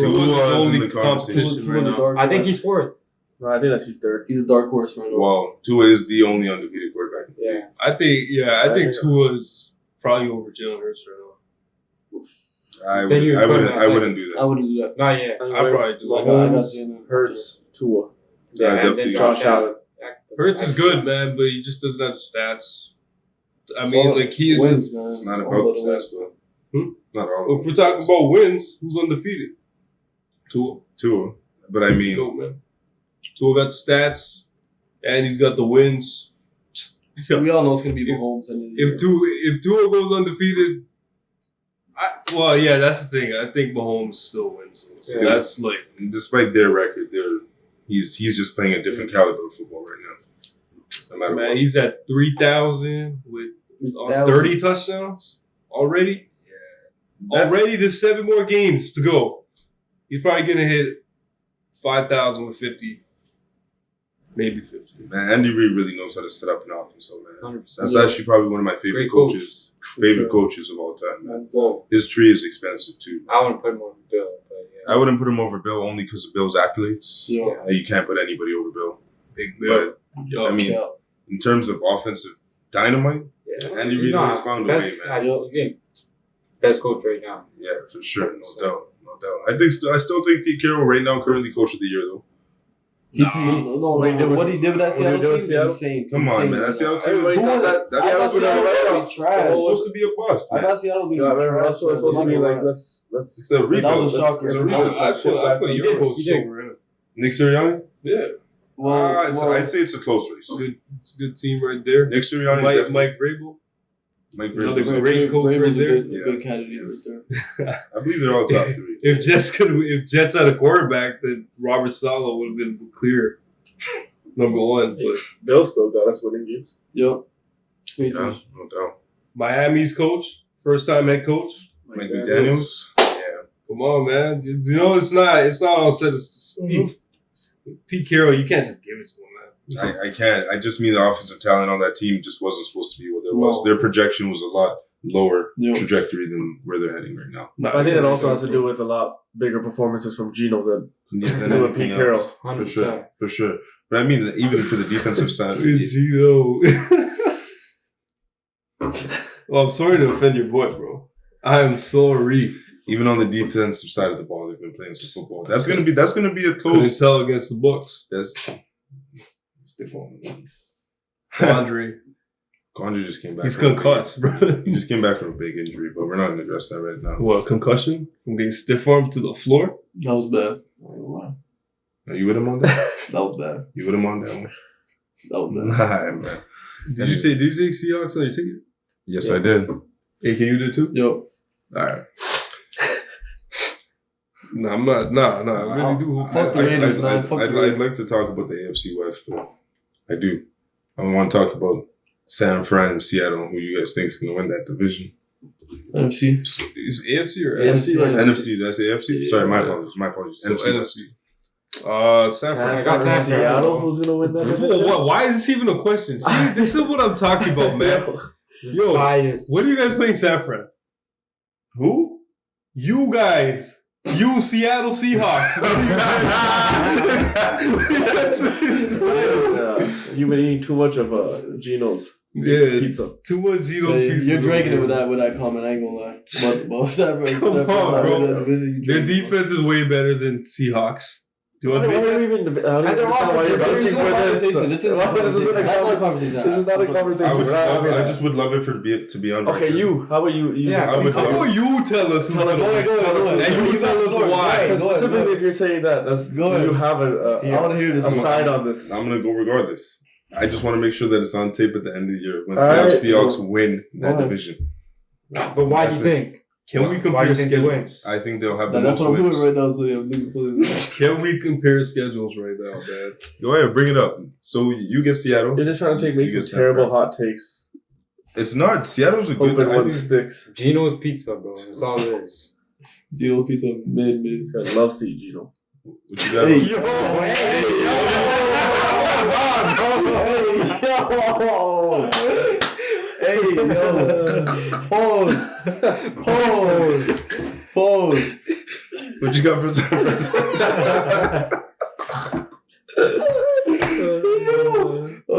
Speaker 4: was
Speaker 1: was in
Speaker 4: only
Speaker 1: the conversation
Speaker 4: competition
Speaker 2: Tua's
Speaker 1: right
Speaker 2: a
Speaker 1: now.
Speaker 2: dark
Speaker 3: I think
Speaker 2: horse.
Speaker 3: he's fourth.
Speaker 5: No, I think that's his third.
Speaker 2: He's a dark horse right now.
Speaker 1: Well, Tua is the only undefeated quarterback.
Speaker 3: Yeah.
Speaker 4: I think
Speaker 5: think-
Speaker 4: Tua is probably over Jalen Hurts right now.
Speaker 3: Then you
Speaker 1: I
Speaker 3: put him
Speaker 1: wouldn't
Speaker 3: outside.
Speaker 1: do
Speaker 2: I
Speaker 1: that.
Speaker 2: wouldn't do that.
Speaker 3: Not yet.
Speaker 4: I probably do.
Speaker 2: I got
Speaker 5: Mahomes,
Speaker 2: Jalen
Speaker 5: Hurts, Tua.
Speaker 1: Yeah,
Speaker 3: and
Speaker 1: definitely
Speaker 3: then
Speaker 5: Josh Allen.
Speaker 4: Hurts is good, man, but he just doesn't have the stats. I
Speaker 2: It's
Speaker 4: mean,
Speaker 2: all
Speaker 4: like he's.
Speaker 2: wins, man.
Speaker 1: It's not
Speaker 2: all
Speaker 1: about the
Speaker 2: the wins.
Speaker 1: stats, though.
Speaker 4: Hmm?
Speaker 1: Not all.
Speaker 4: If we're talking about wins, who's undefeated? Tua.
Speaker 1: Tua, but I mean,
Speaker 4: Go, man. Tua got the stats, and he's got the wins.
Speaker 2: We all know it's gonna be Mahomes.
Speaker 4: If Tua goes undefeated, that's the thing. I think Mahomes still wins. So
Speaker 3: Yeah.
Speaker 4: that's like
Speaker 1: despite their record, he's just playing a different caliber of football right now. No matter
Speaker 4: man,
Speaker 1: what.
Speaker 4: he's at 3,000 with 30 touchdowns already.
Speaker 1: That-
Speaker 4: Already, there's 7 more games to go. He's probably gonna hit 5,000 with 50. Maybe 50.
Speaker 1: Man, Andy Reid really knows how to set up an offense, so man.
Speaker 3: 100%.
Speaker 1: That's actually probably one of my favorite
Speaker 3: Great coach.
Speaker 1: coaches.
Speaker 5: For
Speaker 1: Favorite
Speaker 5: sure.
Speaker 1: coaches of all time, man.
Speaker 3: Well,
Speaker 1: His tree is expensive too.
Speaker 3: I want to put him on Bill, but yeah.
Speaker 1: I wouldn't put him over Bill only because of Bill's accolades.
Speaker 2: Yeah.
Speaker 1: You can't put anybody over Bill.
Speaker 4: Big Bill.
Speaker 1: But I mean,
Speaker 2: Yeah.
Speaker 1: in terms of offensive dynamite,
Speaker 3: Yeah.
Speaker 1: Andy Reid
Speaker 3: No,
Speaker 1: has found a
Speaker 3: best,
Speaker 1: way, man.
Speaker 3: He's in best coach right now.
Speaker 1: Yeah, for sure, no doubt. I still think Pete Carroll right now currently coach of the year though.
Speaker 2: What he did with that Seattle
Speaker 5: What he did with
Speaker 2: team?
Speaker 5: Seattle?
Speaker 2: Insane.
Speaker 1: Come on, man. That Seattle team
Speaker 5: Everybody
Speaker 1: was
Speaker 5: thought that
Speaker 1: that
Speaker 5: Seattle
Speaker 1: was
Speaker 5: was
Speaker 2: Seattle
Speaker 5: gonna
Speaker 2: was trash.
Speaker 1: supposed to be a bust,
Speaker 2: I
Speaker 1: man.
Speaker 2: thought Seattle was
Speaker 5: Yeah,
Speaker 2: going to be
Speaker 5: remember
Speaker 2: trash.
Speaker 5: Russell was supposed to be like, let's
Speaker 1: It's a rebuild.
Speaker 2: That was a shocker.
Speaker 1: It's a
Speaker 4: I
Speaker 1: rebuild.
Speaker 4: put your
Speaker 5: He
Speaker 4: coach
Speaker 5: did.
Speaker 4: over him.
Speaker 1: Nick Sirianni?
Speaker 4: Yeah.
Speaker 1: I'd say it's a close race.
Speaker 4: It's a good team right there.
Speaker 1: Nick Sirianni is definitely
Speaker 4: Mike Vrabel.
Speaker 1: Mike
Speaker 4: Another
Speaker 1: Vrabel.
Speaker 4: great coach right there.
Speaker 2: A good candidate right there.
Speaker 1: I believe they're all top three.
Speaker 4: If Jets had a quarterback, then Robert Saleh would have been clear number one. But
Speaker 5: Bill still got us winning games.
Speaker 2: Yep.
Speaker 1: Yeah, no doubt.
Speaker 4: Miami's coach, first time head coach.
Speaker 1: Mike McDaniels. Yeah.
Speaker 4: Come on, man. You know it's not all said. Pete Carroll, you can't just give it to him, man.
Speaker 1: I can't. I just mean the offensive talent on that team just wasn't supposed to be what it was. Their projection was a lot lower trajectory than where they're heading right now.
Speaker 5: I think that also has to do with a lot bigger performances from Geno than
Speaker 1: Than
Speaker 5: with Pete Carroll.
Speaker 1: For sure. But I mean, even for the defensive side.
Speaker 4: Gino. Well, I'm sorry to offend your boy, bro. I am sorry.
Speaker 1: Even on the defensive side of the ball, they've been playing some football. That's gonna be a
Speaker 4: Couldn't
Speaker 1: close.
Speaker 4: tell against the Bucks.
Speaker 1: That's stiff on.
Speaker 4: Andre.
Speaker 1: Condre just came back.
Speaker 4: He's
Speaker 1: from a
Speaker 4: concussed, bro.
Speaker 1: big- He just came back from a big injury, but we're not gonna address that right now.
Speaker 4: What, concussion? From getting stiff armed to the floor?
Speaker 2: That was bad. Wow.
Speaker 1: Are you with him on that?
Speaker 2: That was bad.
Speaker 1: You with him on that one?
Speaker 2: That was bad.
Speaker 1: Nah, man.
Speaker 4: Did you take Seahawks on your ticket?
Speaker 1: Yes, I did.
Speaker 4: AK, you did too?
Speaker 2: Yo.
Speaker 4: Alright. No, I'm not. No, I really do.
Speaker 2: Fuck the Raiders, man. Fuck the
Speaker 1: I'd
Speaker 2: Raiders.
Speaker 1: like to talk about the AFC West, though. I do. I want to talk about San Fran and Seattle. Who you guys think is going to win that division?
Speaker 2: NFC.
Speaker 4: Is AFC or
Speaker 2: NFC,
Speaker 4: NFC?
Speaker 1: NFC. Did I say AFC?
Speaker 4: Yeah.
Speaker 1: Sorry, my apologies.
Speaker 4: So
Speaker 1: NFC.
Speaker 4: NFC. San Fran.
Speaker 3: I got San Fran.
Speaker 5: Seattle, who's gonna win that division?
Speaker 4: Why is this even a question? See, this is what I'm talking about, man. Yo,
Speaker 3: Bias.
Speaker 4: what are you guys playing San Fran?
Speaker 1: Who?
Speaker 4: You guys. You Seattle Seahawks. What are you guys-
Speaker 5: You've been eating too much of GENO'S
Speaker 4: Yeah,
Speaker 5: pizza.
Speaker 4: too much Geno pizza.
Speaker 2: You're drinking it with that comment. I ain't gonna lie. But San Fran.
Speaker 4: Come on, bro. Their
Speaker 2: Defense.
Speaker 4: defense is way better than Seahawks. Do you
Speaker 5: Why
Speaker 4: want to
Speaker 5: are
Speaker 4: be?
Speaker 5: you even? I don't
Speaker 3: And they're
Speaker 5: understand why you're
Speaker 3: offensive.
Speaker 5: asking for this.
Speaker 2: This is not a conversation.
Speaker 5: This is not a conversation.
Speaker 1: I just would love it to be on.
Speaker 5: Okay,
Speaker 1: record.
Speaker 5: you. How about you?
Speaker 3: Yeah,
Speaker 1: I would
Speaker 4: How about you tell us?
Speaker 5: Tell us.
Speaker 2: Go ahead.
Speaker 4: And you tell us why.
Speaker 5: Because specifically, if you're saying that, that's
Speaker 2: Go ahead.
Speaker 5: you have
Speaker 2: I want to hear this.
Speaker 5: a side on this.
Speaker 1: I'm gonna go regardless. I just want to make sure that it's on tape at the end of the year when
Speaker 5: All right.
Speaker 1: Seahawks win that
Speaker 2: Go ahead.
Speaker 1: division.
Speaker 3: But why do you
Speaker 1: That's it.
Speaker 3: think?
Speaker 4: Can we
Speaker 3: Why do
Speaker 4: compare
Speaker 3: you think they win?
Speaker 4: schedules?
Speaker 1: I think they'll have the
Speaker 2: That's
Speaker 1: most
Speaker 2: what I'm
Speaker 1: wins.
Speaker 2: doing right now. So yeah, leave it.
Speaker 4: Can we compare schedules right now, man?
Speaker 1: Go ahead, bring it up. So you get Seattle.
Speaker 5: You're just trying to make
Speaker 1: You
Speaker 5: some
Speaker 1: get San
Speaker 5: terrible
Speaker 1: Fran.
Speaker 5: hot takes.
Speaker 1: It's not. Seattle's a good.
Speaker 5: Hoping
Speaker 1: I
Speaker 5: one
Speaker 1: think-
Speaker 5: sticks.
Speaker 3: Geno's Pizza, bro. That's all it is.
Speaker 2: Gino piece of mid.
Speaker 5: This guy loves to eat Geno.
Speaker 1: What you got?
Speaker 2: Hey. Hey, yo. Pause.
Speaker 1: What you got for San Francisco?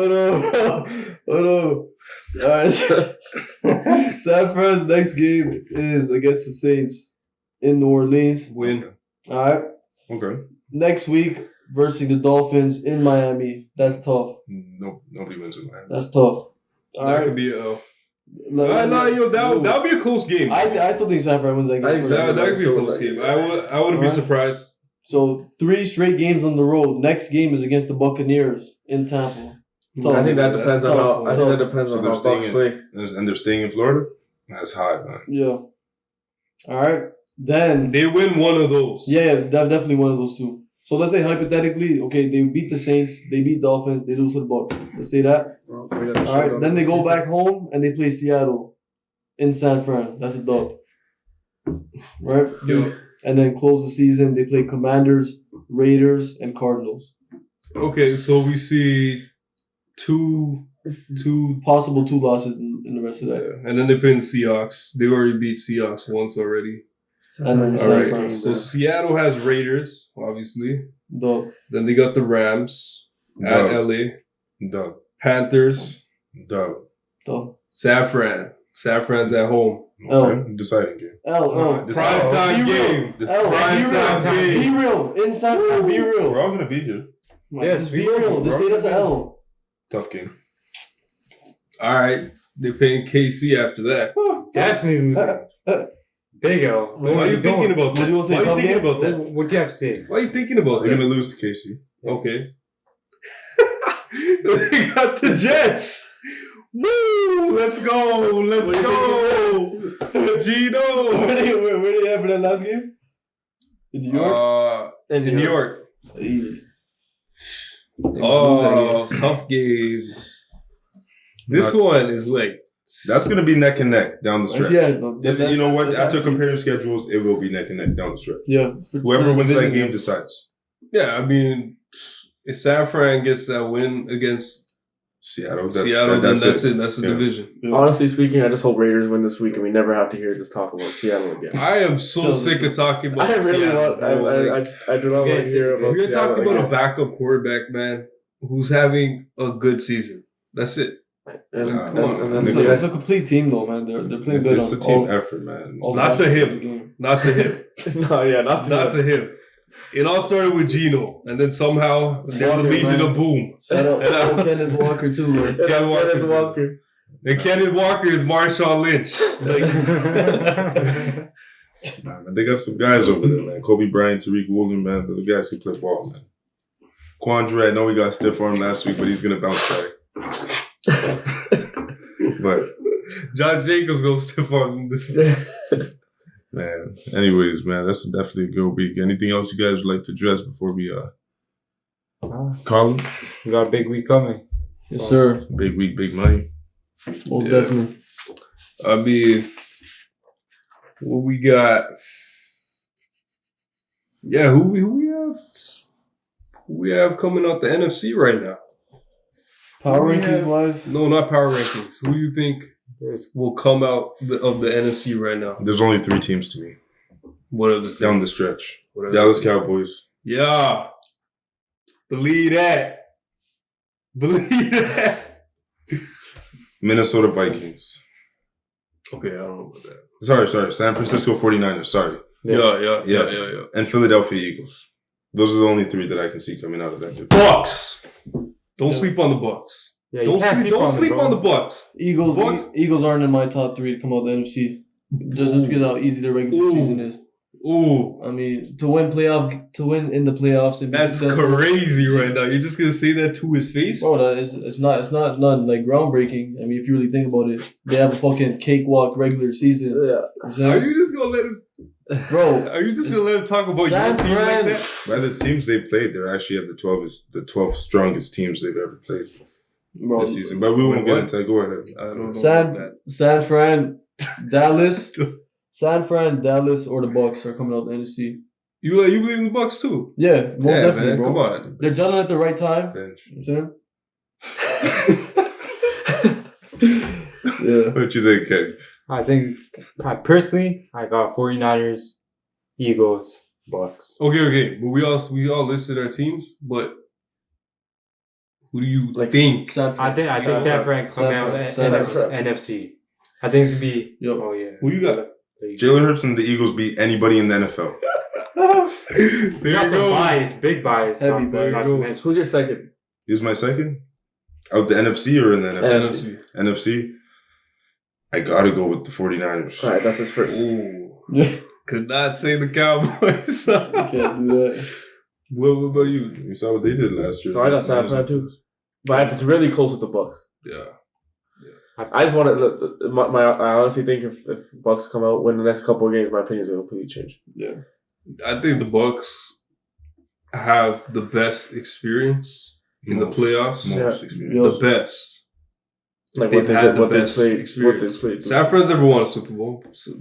Speaker 2: Oh no. Alright. San Fran's next game is against the Saints in New Orleans.
Speaker 4: Win.
Speaker 2: Alright.
Speaker 1: Okay.
Speaker 2: Next week versus the Dolphins in Miami. That's tough.
Speaker 1: No, nobody wins in Miami.
Speaker 2: That's tough.
Speaker 4: That
Speaker 2: Alright.
Speaker 4: could be a L. That would be a close game.
Speaker 2: I still think San Fran wins that game.
Speaker 5: I think
Speaker 4: That could be a close game. I wouldn't be
Speaker 2: Alright.
Speaker 4: surprised.
Speaker 2: So 3 straight games on the road. Next game is against the Buccaneers in Tampa. Tough.
Speaker 5: I think that depends on how. I think that depends
Speaker 1: So
Speaker 5: on
Speaker 1: they're
Speaker 5: how Bucks
Speaker 1: staying
Speaker 5: play.
Speaker 1: And they're staying in Florida. That's hot, man.
Speaker 2: Yeah. All right. Then
Speaker 4: They win one of those.
Speaker 2: yeah, definitely one of those two. So let's say hypothetically, okay, they beat the Saints, they beat Dolphins, they lose to the Bucks. Let's say that.
Speaker 5: Well, we got a
Speaker 2: All
Speaker 5: showdown
Speaker 2: right. Then they
Speaker 5: this
Speaker 2: go
Speaker 5: season.
Speaker 2: back home and they play Seattle in San Fran. That's a dub. Right.
Speaker 4: Yo,
Speaker 2: And then close the season. They play Commanders, Raiders, and Cardinals.
Speaker 4: Okay, so we see two,
Speaker 2: Possible 2 losses in the rest of that.
Speaker 4: and then they play the Seahawks. They already beat Seahawks once already.
Speaker 2: And then
Speaker 4: All
Speaker 2: San
Speaker 4: right,
Speaker 2: Fran.
Speaker 4: so Seattle has Raiders, obviously.
Speaker 2: Dub.
Speaker 4: Then they got the Rams at
Speaker 1: Dub.
Speaker 4: LA.
Speaker 1: Dub.
Speaker 4: Panthers,
Speaker 1: Dub.
Speaker 2: Dub.
Speaker 4: Safran. Safran's at home.
Speaker 1: Okay. Deciding game.
Speaker 2: L.
Speaker 1: This-
Speaker 4: Prime time
Speaker 2: Be real.
Speaker 4: game.
Speaker 2: L.
Speaker 4: Prime
Speaker 2: Be
Speaker 4: time
Speaker 2: real.
Speaker 4: game.
Speaker 2: Be real. In San Fran, be real.
Speaker 1: We're all gonna be here.
Speaker 3: Yes,
Speaker 2: Just
Speaker 3: we
Speaker 2: be
Speaker 3: will.
Speaker 2: real. Just say that's an L.
Speaker 1: Tough game.
Speaker 4: All right, they're playing KC after that.
Speaker 3: Definitely losing. Big L.
Speaker 4: Why are you thinking about
Speaker 2: What
Speaker 4: that?
Speaker 2: do you want to say?
Speaker 4: Why are you
Speaker 2: Tough
Speaker 4: thinking
Speaker 2: game?
Speaker 4: about that?
Speaker 3: What do you have to say?
Speaker 4: Why are you thinking about
Speaker 1: They're
Speaker 4: that?
Speaker 1: gonna lose to KC.
Speaker 4: Okay. They got the Jets. Woo! Let's go! Let's go! Geno!
Speaker 2: Where they have that last game? In New York?
Speaker 4: In New York.
Speaker 2: Losing
Speaker 4: Oh, tough game. This one is like
Speaker 1: That's gonna be neck and neck down the stretch.
Speaker 2: Yeah,
Speaker 1: You know what? After comparing schedules, it will be neck and neck down the stretch.
Speaker 2: Yeah.
Speaker 1: Whoever wins that game decides.
Speaker 4: yeah. I mean, if San Fran gets that win against
Speaker 1: Seattle.
Speaker 4: Seattle, then that's it. That's the
Speaker 1: Yeah.
Speaker 4: division.
Speaker 5: Honestly speaking, I just hope Raiders win this week and we never have to hear this talk about Seattle again.
Speaker 4: I am so sick of talking about
Speaker 5: I really
Speaker 4: Seattle.
Speaker 5: want. I do not want to hear about
Speaker 4: We're
Speaker 5: Seattle
Speaker 4: talking about
Speaker 5: again.
Speaker 4: a backup quarterback, man, who's having a good season. That's it.
Speaker 5: And,
Speaker 1: Nah,
Speaker 5: and,
Speaker 1: come on.
Speaker 5: and that's
Speaker 2: It's a complete team, though, man. They're playing
Speaker 1: It's,
Speaker 2: good
Speaker 1: it's a
Speaker 2: on
Speaker 1: team
Speaker 2: all,
Speaker 1: effort, man.
Speaker 2: all
Speaker 4: Not to
Speaker 2: facets of
Speaker 4: him.
Speaker 2: the game.
Speaker 4: Not to him.
Speaker 5: no, yeah, not
Speaker 4: Not to him. It all started with Geno, and then somehow they're the
Speaker 2: Walker,
Speaker 4: Legion
Speaker 2: man.
Speaker 4: of Boom.
Speaker 2: Shout out Kenneth Walker, too, man.
Speaker 4: Ken Walker.
Speaker 5: Walker.
Speaker 4: And Kenneth Walker is Marshawn Lynch. Like,
Speaker 1: Nah, man, they got some guys over there, man. Kobe Bryant, Tariq Woolen, man. The guys who play ball, man. Quandre, I know we got stiff arm last week, but he's gonna bounce back. But
Speaker 4: Josh Jacobs goes stiff on this.
Speaker 1: man, anyways, man, that's definitely a good week. Anything else you guys would like to address before we Colin?
Speaker 3: We got a big week coming.
Speaker 2: Yes, sir.
Speaker 1: Big week, big money.
Speaker 2: Most
Speaker 4: Yeah.
Speaker 2: definitely.
Speaker 4: I mean, what we got? Yeah, who we have coming out the NFC right now?
Speaker 2: Power
Speaker 4: We
Speaker 2: rankings
Speaker 4: have-
Speaker 2: wise,
Speaker 4: No, not power rankings. Who do you think will come out of the NFC right now?
Speaker 1: There's only 3 teams to me
Speaker 4: What are the
Speaker 1: down the stretch.
Speaker 4: what are
Speaker 1: Dallas
Speaker 4: the-
Speaker 1: Cowboys.
Speaker 4: Yeah, believe that. Believe that.
Speaker 1: Minnesota Vikings.
Speaker 4: Okay, I don't know about that.
Speaker 1: Sorry. San Francisco 49ers. Sorry.
Speaker 4: Yeah.
Speaker 1: And Philadelphia Eagles. Those are the only 3 that I can see coming out of that division.
Speaker 4: Bucks. Don't
Speaker 2: Yeah.
Speaker 4: sleep on the Bucks.
Speaker 3: Yeah, you
Speaker 4: Don't
Speaker 3: can't
Speaker 4: sleep
Speaker 3: them,
Speaker 4: on
Speaker 3: bro.
Speaker 4: the Bucks. Bucks?
Speaker 2: Eagles aren't in my top 3 to come out of the NFC. Just because how easy their regular
Speaker 4: Ooh.
Speaker 2: season is.
Speaker 4: Ooh,
Speaker 2: I mean, to win in the playoffs and be
Speaker 4: that's
Speaker 2: successful.
Speaker 4: crazy right now. You're just gonna say that to his face?
Speaker 2: Bro, it's not like groundbreaking. I mean, if you really think about it, they have a fucking cakewalk regular season. You know
Speaker 5: Yeah.
Speaker 2: what I'm
Speaker 4: Are
Speaker 2: saying?
Speaker 4: you just gonna let him?
Speaker 2: Bro,
Speaker 4: Are you just gonna let him talk about
Speaker 2: San
Speaker 4: your team like
Speaker 2: Fran.
Speaker 4: that?
Speaker 1: By the teams they played, they're actually at the 12 strongest teams they've ever played
Speaker 2: bro,
Speaker 1: this season. But we won't get
Speaker 4: What?
Speaker 1: into that. Go ahead.
Speaker 4: I don't know about that.
Speaker 2: San Fran, Dallas, San Fran, Dallas, or the Bucks are coming out the NFC.
Speaker 4: You believe in the Bucks too?
Speaker 2: Yeah, most
Speaker 4: Yeah,
Speaker 2: definitely,
Speaker 4: man,
Speaker 2: bro.
Speaker 4: come on.
Speaker 2: They're gelling at the right time.
Speaker 1: Bench.
Speaker 2: You know what I'm saying? Yeah.
Speaker 1: What you think, Ken?
Speaker 3: I think, personally, I got 49ers, Eagles, Bucks.
Speaker 4: Okay. But we all listed our teams, but who do you
Speaker 5: Like,
Speaker 4: think?
Speaker 2: San Fran.
Speaker 3: I think San Fran coming out
Speaker 2: San Fran.
Speaker 3: NFC. I think it's gonna be.
Speaker 2: Yep.
Speaker 3: Oh yeah.
Speaker 4: Who you got?
Speaker 1: Jalen Hurts and the Eagles beat anybody in the NFL.
Speaker 3: We got some bias, big bias.
Speaker 2: Heavy
Speaker 3: not
Speaker 2: bias.
Speaker 3: to mention.
Speaker 5: Who's your second?
Speaker 1: Here's my second. Out the NFC or in the NFL?
Speaker 5: NFC.
Speaker 1: NFC. I gotta go with the 49ers.
Speaker 5: All right, that's his first.
Speaker 4: Ooh.
Speaker 2: Yeah.
Speaker 4: Could not say the Cowboys.
Speaker 2: Can't do that.
Speaker 4: What about you?
Speaker 1: You saw what they did last year.
Speaker 5: No, I got San Fran too. But if it's really close with the Bucks,
Speaker 4: Yeah.
Speaker 5: I just want to. I honestly think if Bucks come out, win the next couple of games, my opinion is going to completely change.
Speaker 2: Yeah.
Speaker 4: I think the Bucks have the best experience in the playoffs.
Speaker 1: Most
Speaker 5: Yeah.
Speaker 1: experience.
Speaker 4: The best.
Speaker 5: Like
Speaker 4: They've
Speaker 5: what they
Speaker 4: had
Speaker 5: did,
Speaker 4: the
Speaker 5: what they
Speaker 4: best
Speaker 5: played,
Speaker 4: experience.
Speaker 5: what they played.
Speaker 4: San Fran's never won a Super Bowl. So,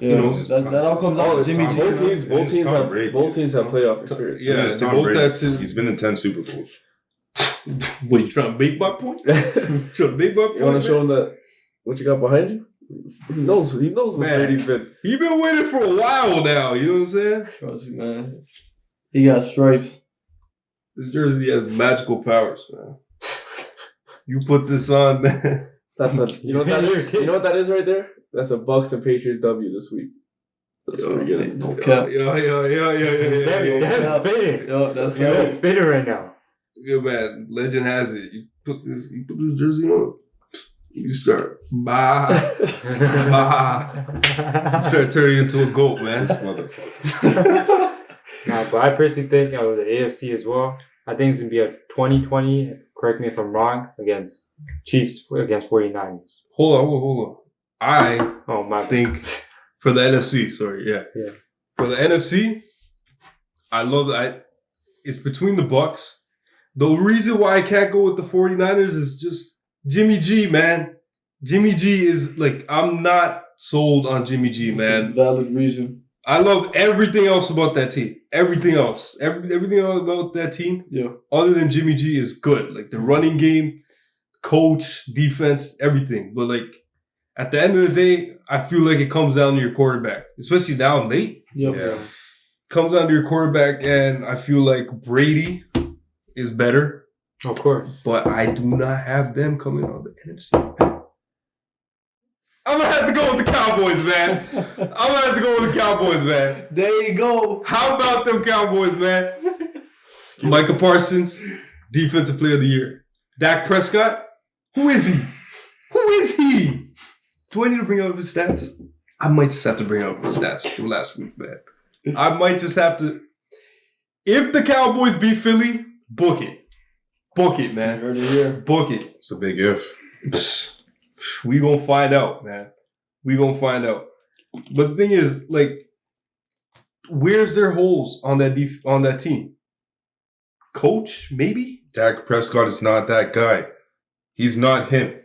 Speaker 2: Yeah,
Speaker 4: You know,
Speaker 2: that all comes down to Jimmy G.
Speaker 5: Both teams,
Speaker 1: It's Tom Brady.
Speaker 5: both teams have playoff experience.
Speaker 4: Yeah,
Speaker 1: it's
Speaker 4: they
Speaker 1: Tom
Speaker 4: both
Speaker 1: Brady.
Speaker 4: had to-
Speaker 1: He's been in 10 Super Bowls.
Speaker 4: What, you trying to make my point? Trying to make my point?
Speaker 5: You want to show him that what you got behind you? He knows what
Speaker 4: Man.
Speaker 5: Brady's been.
Speaker 4: He been waiting for a while now. You know what I'm saying?
Speaker 2: Trust me, man. He got stripes.
Speaker 4: This jersey has magical powers, man. You put this on, man.
Speaker 5: That's a, you know what that is? You know what that is right there? That's a Bucks and Patriots W this week. That's what we're getting.
Speaker 2: No cap.
Speaker 3: Damn spinning.
Speaker 2: Yo, that's
Speaker 3: Damn
Speaker 2: right.
Speaker 3: spinning right now.
Speaker 4: Yeah, man. Legend has it. You put this jersey on. You start start turning into a goat, man. This motherfucker.
Speaker 3: But I personally think the AFC as well. I think it's gonna be a 2020. Correct me if I'm wrong. Against Chiefs against 49ers.
Speaker 4: Hold on.
Speaker 3: I
Speaker 4: think for the NFC,
Speaker 3: Yeah.
Speaker 4: For the NFC, I love that. It's between the Bucks. The reason why I can't go with the 49ers is just Jimmy G, man. Jimmy G is like, I'm not sold on Jimmy G, man.
Speaker 2: Valid reason.
Speaker 4: I love everything else about that team. Everything else. Everything else about that team,
Speaker 2: Yeah.
Speaker 4: other than Jimmy G, is good. Like the running game, coach, defense, everything. But like at the end of the day, I feel like it comes down to your quarterback, especially now late.
Speaker 2: Yep.
Speaker 1: Yeah.
Speaker 4: Comes down to your quarterback, and I feel like Brady is better,
Speaker 3: Of course.
Speaker 4: but I do not have them coming on the NFC. I'm gonna have to go with the Cowboys, man.
Speaker 2: There you go.
Speaker 4: How about them Cowboys, man? Micah Parsons, Defensive Player of the Year. Dak Prescott, who is he? Do I need to bring up his stats? I might just have to bring up his stats from last week, man. I might just have to. If the Cowboys beat Philly, book it. Book it, man.
Speaker 2: Heard it here.
Speaker 4: Book it.
Speaker 1: It's a big if.
Speaker 4: We gonna find out, man. We gonna find out. But the thing is, like, where's their holes on that team? Coach, maybe?
Speaker 1: Dak Prescott is not that guy. He's not him.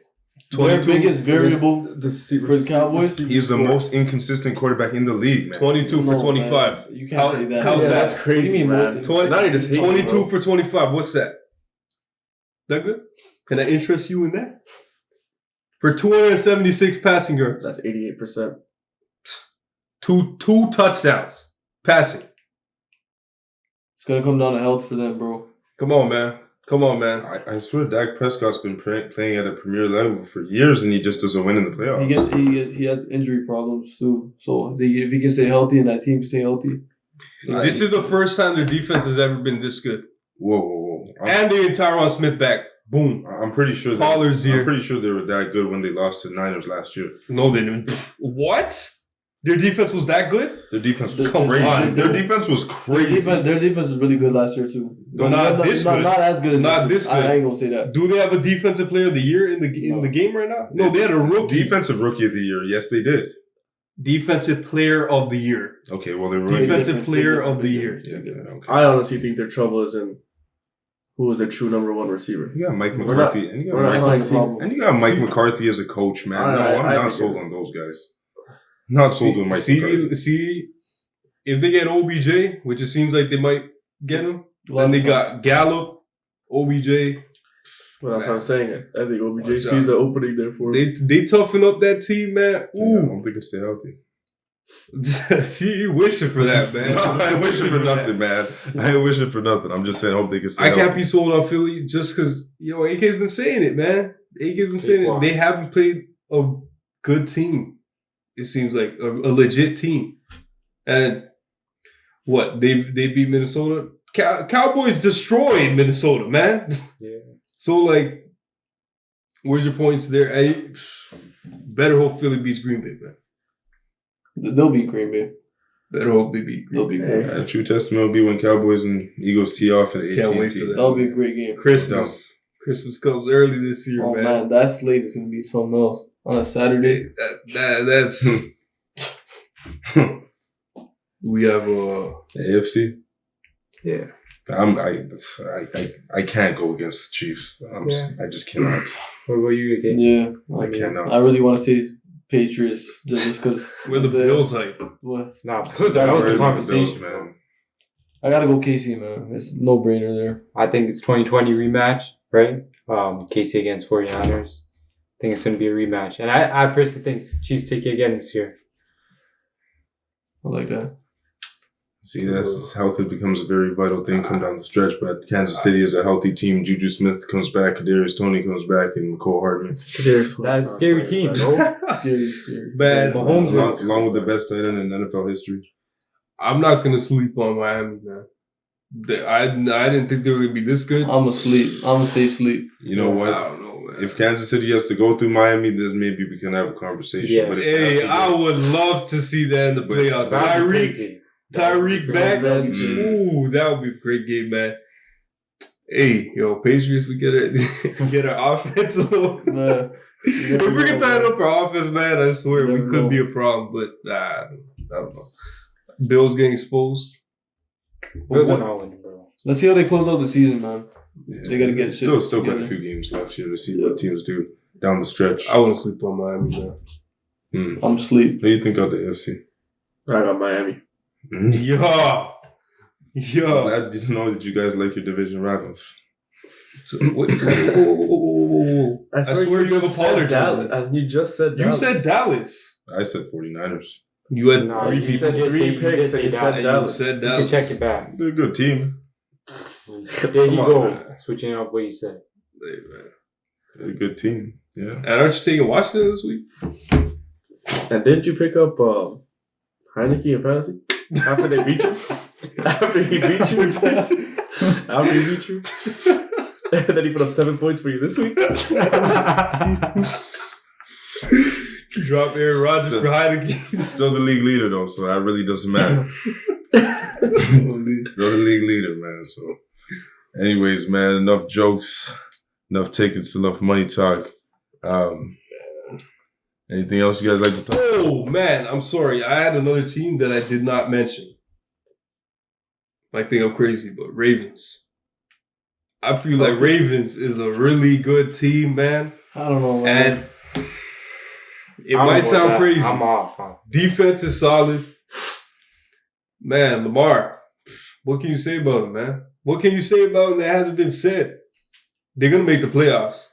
Speaker 2: Their biggest variable for the Cowboys.
Speaker 1: He's the most inconsistent quarterback in the league, man.
Speaker 4: 22 for
Speaker 2: No,
Speaker 4: 25.
Speaker 2: man. You can't say that.
Speaker 4: how's
Speaker 5: Yeah,
Speaker 4: that?
Speaker 5: that's crazy,
Speaker 2: You mean
Speaker 5: man.
Speaker 2: most-
Speaker 5: Now you're just hating,
Speaker 4: 22
Speaker 5: bro.
Speaker 4: for 25. What's that? That good? Can I interest you in that? For 276 passing yards.
Speaker 5: That's 88%.
Speaker 4: Two touchdowns. Passing.
Speaker 2: It's gonna come down to health for them, bro.
Speaker 4: Come on, man.
Speaker 1: I swear Dak Prescott's been playing at a premier level for years, and he just doesn't win in the playoffs.
Speaker 2: He has injury problems too. So if he can stay healthy and that team can stay healthy,
Speaker 4: This is the first time their defense has ever been this good.
Speaker 1: Whoa.
Speaker 4: And they get Tyron Smith back. Boom.
Speaker 1: I'm pretty sure
Speaker 4: Pollard's here.
Speaker 1: I'm pretty sure they were that good when they lost to the Niners last year.
Speaker 4: No, they didn't. What? Their defense was that good?
Speaker 1: Their defense was
Speaker 4: Come
Speaker 1: crazy.
Speaker 4: on.
Speaker 1: Their defense was crazy.
Speaker 2: their defense is really good last year too.
Speaker 4: No, not this good.
Speaker 2: Not as good as
Speaker 4: Not this good.
Speaker 2: I ain't gonna say that.
Speaker 4: Do they have a defensive player of the year in the game right now? No, they had a rookie.
Speaker 1: Defensive rookie of the year. Yes, they did.
Speaker 4: Defensive player of the year.
Speaker 1: Okay, well they were
Speaker 4: Defensive player of the year.
Speaker 1: Okay.
Speaker 5: I honestly think their trouble is in who is their true number one receiver.
Speaker 1: You got Mike
Speaker 5: We're
Speaker 1: McCarthy, and you got
Speaker 5: we're not
Speaker 1: Mike,
Speaker 5: playing
Speaker 2: That's the problem.
Speaker 1: and you got Mike McCarthy as a coach, man.
Speaker 5: I
Speaker 1: I'm not
Speaker 5: think
Speaker 1: sold
Speaker 5: it
Speaker 1: on those guys. Not sold on Mike McCarthy.
Speaker 4: See, if they get OBJ, which it seems like they might get him, then they got Gallup, OBJ.
Speaker 5: Well, that's what I'm saying. I think OBJ
Speaker 4: Watch
Speaker 5: sees an opening there for him.
Speaker 4: They toughen up that team, man.
Speaker 1: Yeah, I don't think it's stay healthy.
Speaker 4: See, you wishing for that, man.
Speaker 1: No, I ain't wishing for nothing, man. I ain't wishing for nothing. I'm just saying, I hope they can stay
Speaker 4: I can't
Speaker 1: healthy.
Speaker 4: be sold on Philly just because, AK's been saying it, man. AK's been saying it. They haven't played a good team. It seems like a legit team. And what? They beat Minnesota? Cowboys destroyed Minnesota, man.
Speaker 3: Yeah.
Speaker 4: So, like, where's your points there? Better hope Philly beats Green Bay, man.
Speaker 2: They'll beat Green Bay.
Speaker 4: Better hope they beat Green
Speaker 2: They'll beat Green Bay.
Speaker 1: A true testament will be when Cowboys and Eagles tee off at
Speaker 4: Can't wait
Speaker 1: AT&T.
Speaker 4: for that.
Speaker 2: That'll be a great game.
Speaker 4: Christmas. Christmas comes early this year,
Speaker 2: Oh
Speaker 4: man.
Speaker 2: man, that slate is gonna be something else on a Saturday.
Speaker 4: That's we have
Speaker 1: AFC.
Speaker 3: Yeah.
Speaker 1: I can't go against the Chiefs. I just cannot.
Speaker 3: What about you, AK?
Speaker 2: Yeah,
Speaker 1: I cannot.
Speaker 2: I really want to say Patriots just because
Speaker 4: where the Bills hype.
Speaker 2: What?
Speaker 3: Nah, Bills are out the
Speaker 1: Bills,
Speaker 3: conversation.
Speaker 1: man.
Speaker 2: I gotta go KC, man. It's no brainer there.
Speaker 3: I think it's 2020 rematch right? KC against 49ers. I think it's going to be a rematch. And I personally think Chiefs take it again this year.
Speaker 2: I like that.
Speaker 1: See, that's health becomes a very vital thing come down the stretch. But Kansas City is a healthy team. Juju Smith comes back, Kadarius Toney comes back, and McCole Hardman.
Speaker 3: That's a scary team, bro.
Speaker 2: Scary.
Speaker 4: Man,
Speaker 3: Mahomes
Speaker 1: along with the best tight end in NFL history.
Speaker 4: I'm not gonna sleep on Miami, man. I didn't think they were gonna be this good.
Speaker 2: I'm asleep. I'm gonna stay asleep.
Speaker 1: You know what?
Speaker 4: I don't know, man.
Speaker 1: If Kansas City has to go through Miami, then maybe we can have a conversation.
Speaker 3: Yeah.
Speaker 1: But if it has
Speaker 4: Hey,
Speaker 1: to go-
Speaker 4: I would love to see that in the playoffs.
Speaker 3: That'd be crazy.
Speaker 4: Tyreek back.
Speaker 2: That'd be crazy.
Speaker 4: Ooh, that would be a great game, man. Hey, yo, Patriots, we get our offense a little. If we can tighten up our offense, man, I swear we could be a problem. But I don't know. Bills getting exposed.
Speaker 3: Bills are not winning, bro.
Speaker 2: Let's see how they close out the season, man.
Speaker 1: Yeah.
Speaker 2: They gotta get shit
Speaker 1: still quite a
Speaker 2: together.
Speaker 1: few games left here to see what teams do down the stretch.
Speaker 4: I wouldn't sleep on Miami, man.
Speaker 2: I'm asleep.
Speaker 1: What do you think of the AFC?
Speaker 5: I got Miami.
Speaker 4: Yo.
Speaker 1: I'm glad to know that you guys like your division rivals.
Speaker 4: So, what? Whoa. I swear you have
Speaker 5: just said
Speaker 4: apologized.
Speaker 5: Dallas, and you just said
Speaker 4: You
Speaker 5: Dallas.
Speaker 4: said Dallas.
Speaker 1: I said 49ers.
Speaker 4: You had
Speaker 3: No,
Speaker 4: three
Speaker 3: you
Speaker 4: people.
Speaker 3: said
Speaker 5: three picks and you said Dallas.
Speaker 4: You said
Speaker 3: You
Speaker 4: Dallas.
Speaker 3: can check it back.
Speaker 1: They're a good team.
Speaker 3: There you
Speaker 4: Come on,
Speaker 3: go.
Speaker 4: man.
Speaker 3: Switching up what you said.
Speaker 4: Hey, man.
Speaker 1: They're a good team. Yeah.
Speaker 4: And aren't you taking Washington this week?
Speaker 5: And didn't you pick up Heineke in fantasy after they beat you? After he beat you in fantasy? After he beat you? And then he put up 7 points for you this week?
Speaker 4: Drop Aaron Rodgers
Speaker 1: Still-
Speaker 4: for Heineken.
Speaker 1: Still the league leader, though, so that really doesn't matter. Still the league leader, man. So, anyways, man, enough jokes, enough tickets, enough money talk. Anything else you guys like to talk about?
Speaker 4: Oh, man. I'm sorry. I had another team that I did not mention. Might think I'm crazy, but Ravens. I feel like Ravens is a really good team, man.
Speaker 2: I don't know, man.
Speaker 4: And it might sound crazy.
Speaker 3: I'm off. Huh?
Speaker 4: Defense is solid. Man, Lamar, what can you say about him, man? What can you say about him that hasn't been said? They're going to make the playoffs.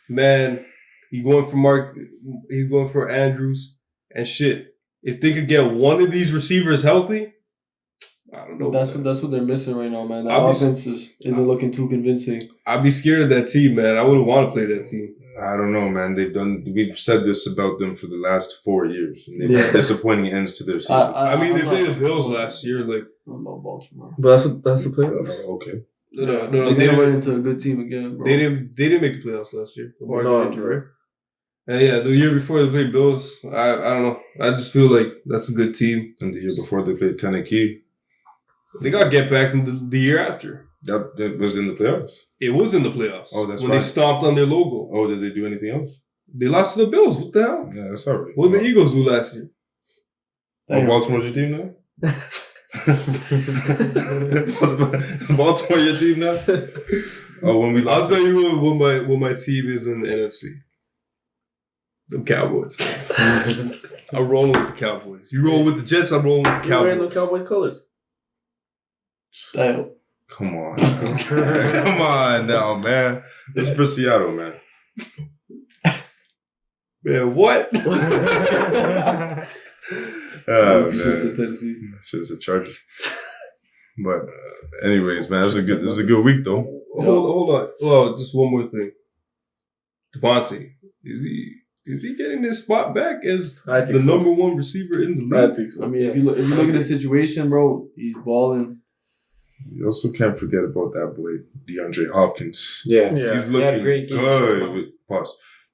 Speaker 4: Man, he's going for Andrews and shit. If they could get one of these receivers healthy, I don't know.
Speaker 2: That's what they're missing right now, man. That
Speaker 4: I'll be-
Speaker 2: offense isn't looking too convincing.
Speaker 4: I'd be scared of that team, man. I wouldn't want to play that team.
Speaker 1: I don't know, man. We've said this about them for the last 4 years, and they've had disappointing ends to their season.
Speaker 4: I mean, they
Speaker 2: I'm
Speaker 4: played
Speaker 2: not-
Speaker 4: the Bills last year. Like,
Speaker 2: I'm about Baltimore.
Speaker 5: But that's the playoffs.
Speaker 1: Okay.
Speaker 4: no,
Speaker 2: They
Speaker 4: they
Speaker 2: didn't run
Speaker 4: didn't.
Speaker 2: into a good team again, bro.
Speaker 4: They didn't make the playoffs last year. Lamar
Speaker 5: No,
Speaker 4: got injured, right? And yeah, the year before they played Bills. I don't know. I just feel like that's a good team.
Speaker 1: And the year before they played Tennessee,
Speaker 4: They got to get back in the year after.
Speaker 1: that was in the playoffs.
Speaker 4: It was in the playoffs.
Speaker 1: Oh, that's
Speaker 4: when
Speaker 1: right.
Speaker 4: they stomped on their logo.
Speaker 1: Oh, did they do anything else?
Speaker 4: They lost to the Bills. What the hell?
Speaker 1: Yeah, that's all right.
Speaker 4: What did the Eagles do last year?
Speaker 1: Oh, Baltimore's your team now? Baltimore your team now? Oh, when we
Speaker 4: I'll
Speaker 1: lost.
Speaker 4: tell you what my team is in the NFC. The Cowboys. I'm rolling with the Cowboys. You roll with the Jets, I'm rolling with the
Speaker 5: You're wearing the
Speaker 4: Cowboys.
Speaker 5: Cowboys colors.
Speaker 2: Damn.
Speaker 1: Come on. Come on now, man. This is for Seattle, man.
Speaker 4: Man, what?
Speaker 1: Oh,
Speaker 2: Should've said
Speaker 1: man.
Speaker 2: Tennessee.
Speaker 1: Should have said Chargers. But, anyways, man, this is a good week, though.
Speaker 4: Hold on. Well, just one more thing. Davante, is he getting his spot back as
Speaker 5: I
Speaker 4: the
Speaker 5: think so.
Speaker 4: number one receiver in the
Speaker 5: I
Speaker 4: league?
Speaker 5: think so.
Speaker 2: I mean, if you look at the situation, bro, he's balling.
Speaker 1: You also can't forget about that boy, DeAndre Hopkins.
Speaker 3: Yeah.
Speaker 5: Yeah.
Speaker 1: He's
Speaker 3: He had a
Speaker 1: looking
Speaker 3: great game.
Speaker 1: good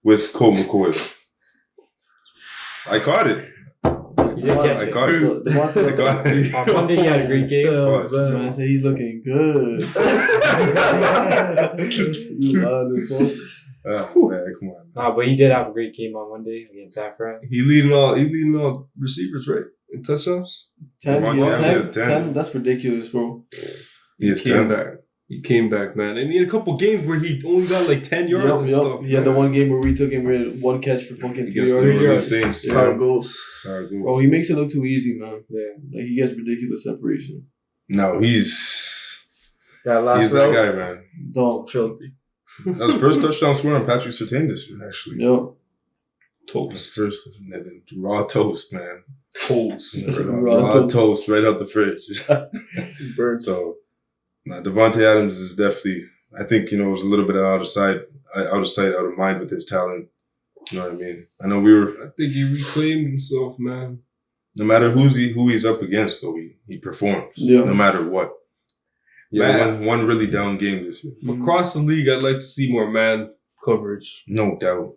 Speaker 1: with Colt McCoy. I caught it.
Speaker 3: He did catch
Speaker 1: I
Speaker 3: it.
Speaker 1: got it.
Speaker 2: Devontae,
Speaker 1: I got it.
Speaker 3: On Monday, he had a great game.
Speaker 5: Oh,
Speaker 1: Pause.
Speaker 2: man, say he's looking good. You lying to folks.
Speaker 1: Oh, man, come on.
Speaker 3: Nah, but he did have a great game on Monday against San Fran.
Speaker 4: He leading all receivers, right? In touchdowns.
Speaker 2: 10,
Speaker 1: Devontae
Speaker 2: yo,
Speaker 1: Adams
Speaker 2: 10,
Speaker 1: has 10.
Speaker 2: 10, that's ridiculous, bro.
Speaker 1: He is
Speaker 4: came
Speaker 1: 10.
Speaker 4: back. He came back, man. And he had a couple games where he only got like 10 yards and stuff.
Speaker 2: He had the
Speaker 4: man.
Speaker 2: one game where we took him with one catch for fucking 3
Speaker 1: Against the
Speaker 2: yards.
Speaker 1: New Orleans Saints.
Speaker 5: That's how it goes.
Speaker 1: That's how it goes.
Speaker 2: Bro, he makes it look too easy, man.
Speaker 3: Yeah.
Speaker 2: Like, he gets ridiculous separation.
Speaker 1: No, he's
Speaker 5: That last
Speaker 1: that
Speaker 5: round,
Speaker 1: guy, man.
Speaker 2: Dumb.
Speaker 5: filthy.
Speaker 1: That was the first touchdown score on Patrick Surtain this year, actually.
Speaker 2: Yo.
Speaker 1: That's first raw toast, man.
Speaker 4: Toast.
Speaker 1: Raw toast right out the fridge.
Speaker 5: Burns.
Speaker 1: So, Davante Adams is definitely, I think, it was a little bit out of sight, out of mind with his talent. You know what I mean? I know
Speaker 4: I think he reclaimed himself, man.
Speaker 1: no matter who he's up against, though, he performs.
Speaker 2: Yeah.
Speaker 1: No matter what. Yeah, one really down game this year.
Speaker 4: Across the league, I'd like to see more man coverage.
Speaker 1: No doubt.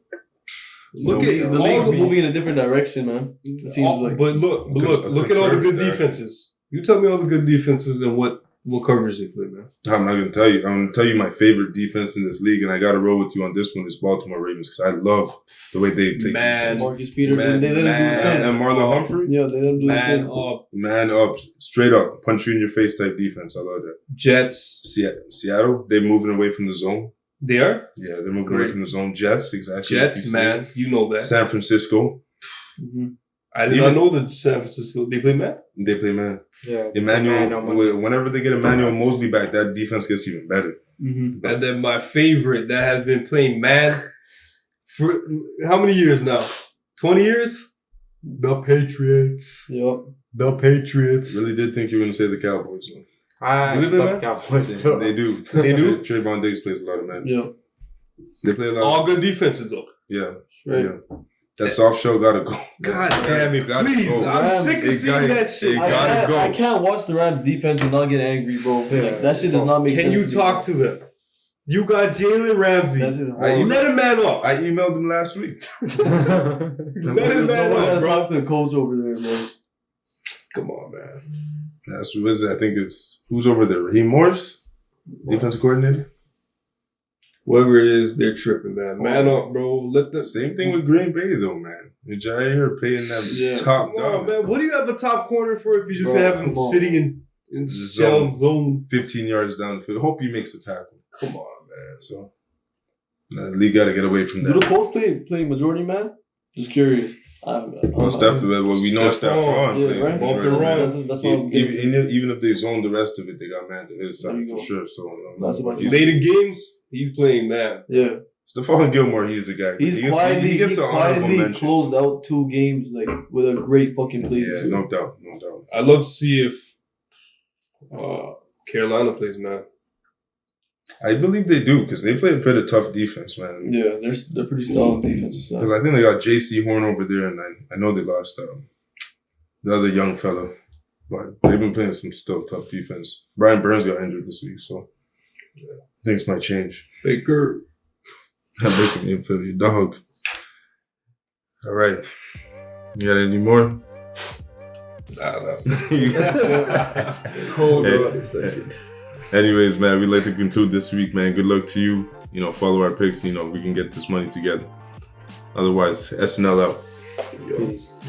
Speaker 4: Look
Speaker 1: No,
Speaker 4: at
Speaker 2: The
Speaker 4: all
Speaker 2: league's
Speaker 4: the-
Speaker 2: moving in a different direction, man. It seems like.
Speaker 4: But look at all the good defenses. You tell me all the good defenses and what coverage they play, man.
Speaker 1: I'm not gonna tell you. I'm gonna tell you my favorite defense in this league, and I gotta roll with you on this one. Is Baltimore Ravens because I love the way they play defense.
Speaker 2: Marcus Peters, they let him do his thing.
Speaker 1: And Marlon Humphrey,
Speaker 2: Yeah, they let him do his thing.
Speaker 1: man up, straight up, punch you in your face type defense. I love that.
Speaker 4: Jets.
Speaker 1: Seattle, they're moving away from the zone.
Speaker 4: They are?
Speaker 1: Yeah, they're moving away from the zone. Jets, exactly.
Speaker 4: Jets, man. You know that.
Speaker 1: San Francisco,
Speaker 2: Mm-hmm.
Speaker 4: I did not know that San Francisco. They play man?
Speaker 1: they play man.
Speaker 3: Yeah.
Speaker 1: Emmanuel, whenever they get Emmanuel Mosley back, that defense gets even better.
Speaker 2: Mm-hmm.
Speaker 4: And then my favorite that has been playing man for how many years now? 20 years? The Patriots.
Speaker 2: Yep.
Speaker 4: The Patriots.
Speaker 1: Really did think you were gonna say the Cowboys. Though.
Speaker 3: I
Speaker 4: Do they
Speaker 3: love
Speaker 4: play
Speaker 3: the Cowboys too.
Speaker 1: They do.
Speaker 4: They do?
Speaker 1: Trayvon Diggs plays a lot of man.
Speaker 2: Yep.
Speaker 1: They play a lot.
Speaker 4: All good defenses though.
Speaker 1: Yeah.
Speaker 2: Right.
Speaker 1: Yeah. That soft shell gotta go.
Speaker 4: God damn it,
Speaker 1: Gotta
Speaker 4: please.
Speaker 1: go.
Speaker 4: I'm
Speaker 2: Rams,
Speaker 4: sick of
Speaker 1: it
Speaker 4: seeing
Speaker 1: gotta-
Speaker 4: that shit.
Speaker 1: it gotta go.
Speaker 2: I can't watch the Rams defense and not get angry, bro. Like, that shit does not make sense.
Speaker 4: Can you
Speaker 2: to
Speaker 4: talk to them? You got Jalen Ramsey.
Speaker 2: That's just
Speaker 4: Let him man off.
Speaker 1: I emailed him last week.
Speaker 4: Let him man
Speaker 2: Someone
Speaker 4: off,
Speaker 2: gotta
Speaker 4: bro.
Speaker 2: talk to the coach over there, man.
Speaker 4: Come on, man.
Speaker 1: That's what is it? I think it's who's over there? Raheem Morris, defensive coordinator.
Speaker 4: Whoever it is, they're tripping, man. Man up, bro. Let the
Speaker 1: Same thing with Green Bay though, man. Jair paying that top
Speaker 4: Come on,
Speaker 1: dog.
Speaker 4: man. What do you have a top corner for if you just
Speaker 2: Bro,
Speaker 4: have him
Speaker 2: come on.
Speaker 4: sitting in shell zone?
Speaker 1: 15 yards downfield. Hope he makes a tackle.
Speaker 4: Come on, man.
Speaker 1: So the league got to get away from
Speaker 2: Do
Speaker 1: that.
Speaker 2: the Colts play majority man? Just curious.
Speaker 1: Well, we know Stephon
Speaker 2: Yeah,
Speaker 1: plays
Speaker 2: right.
Speaker 4: Bump
Speaker 1: majority
Speaker 4: and
Speaker 1: man.
Speaker 4: run.
Speaker 2: That's what I'm getting.
Speaker 1: Even if they zone the rest of it, they got man to his
Speaker 2: There
Speaker 1: side
Speaker 2: you
Speaker 1: for
Speaker 2: go.
Speaker 1: sure. So
Speaker 2: That's what
Speaker 1: he's-
Speaker 4: Late in games, he's playing man.
Speaker 2: Yeah.
Speaker 1: Stephon Gilmore, he's the guy.
Speaker 2: He's
Speaker 1: He gets
Speaker 2: quietly
Speaker 1: an honorable mention.
Speaker 2: closed out 2 games like with a great fucking play.
Speaker 1: Yeah, no doubt.
Speaker 4: I'd love to see if Carolina plays man.
Speaker 1: I believe they do because they play a bit of tough defense, man.
Speaker 2: Yeah, they're pretty solid defensive side.
Speaker 1: Because I think they got J.C. Horn over there, and I know they lost the other young fella, but they've been playing some still tough defense. Brian Burns got injured this week, so things might change.
Speaker 4: Baker.
Speaker 1: I'm making me feel your dog. All right, you got any more?
Speaker 4: Nah.
Speaker 5: Hold on a second.
Speaker 1: Anyways, man, we'd like to conclude this week, man. Good luck to you. Follow our picks. We can get this money together. Otherwise, SNL out.
Speaker 3: Peace.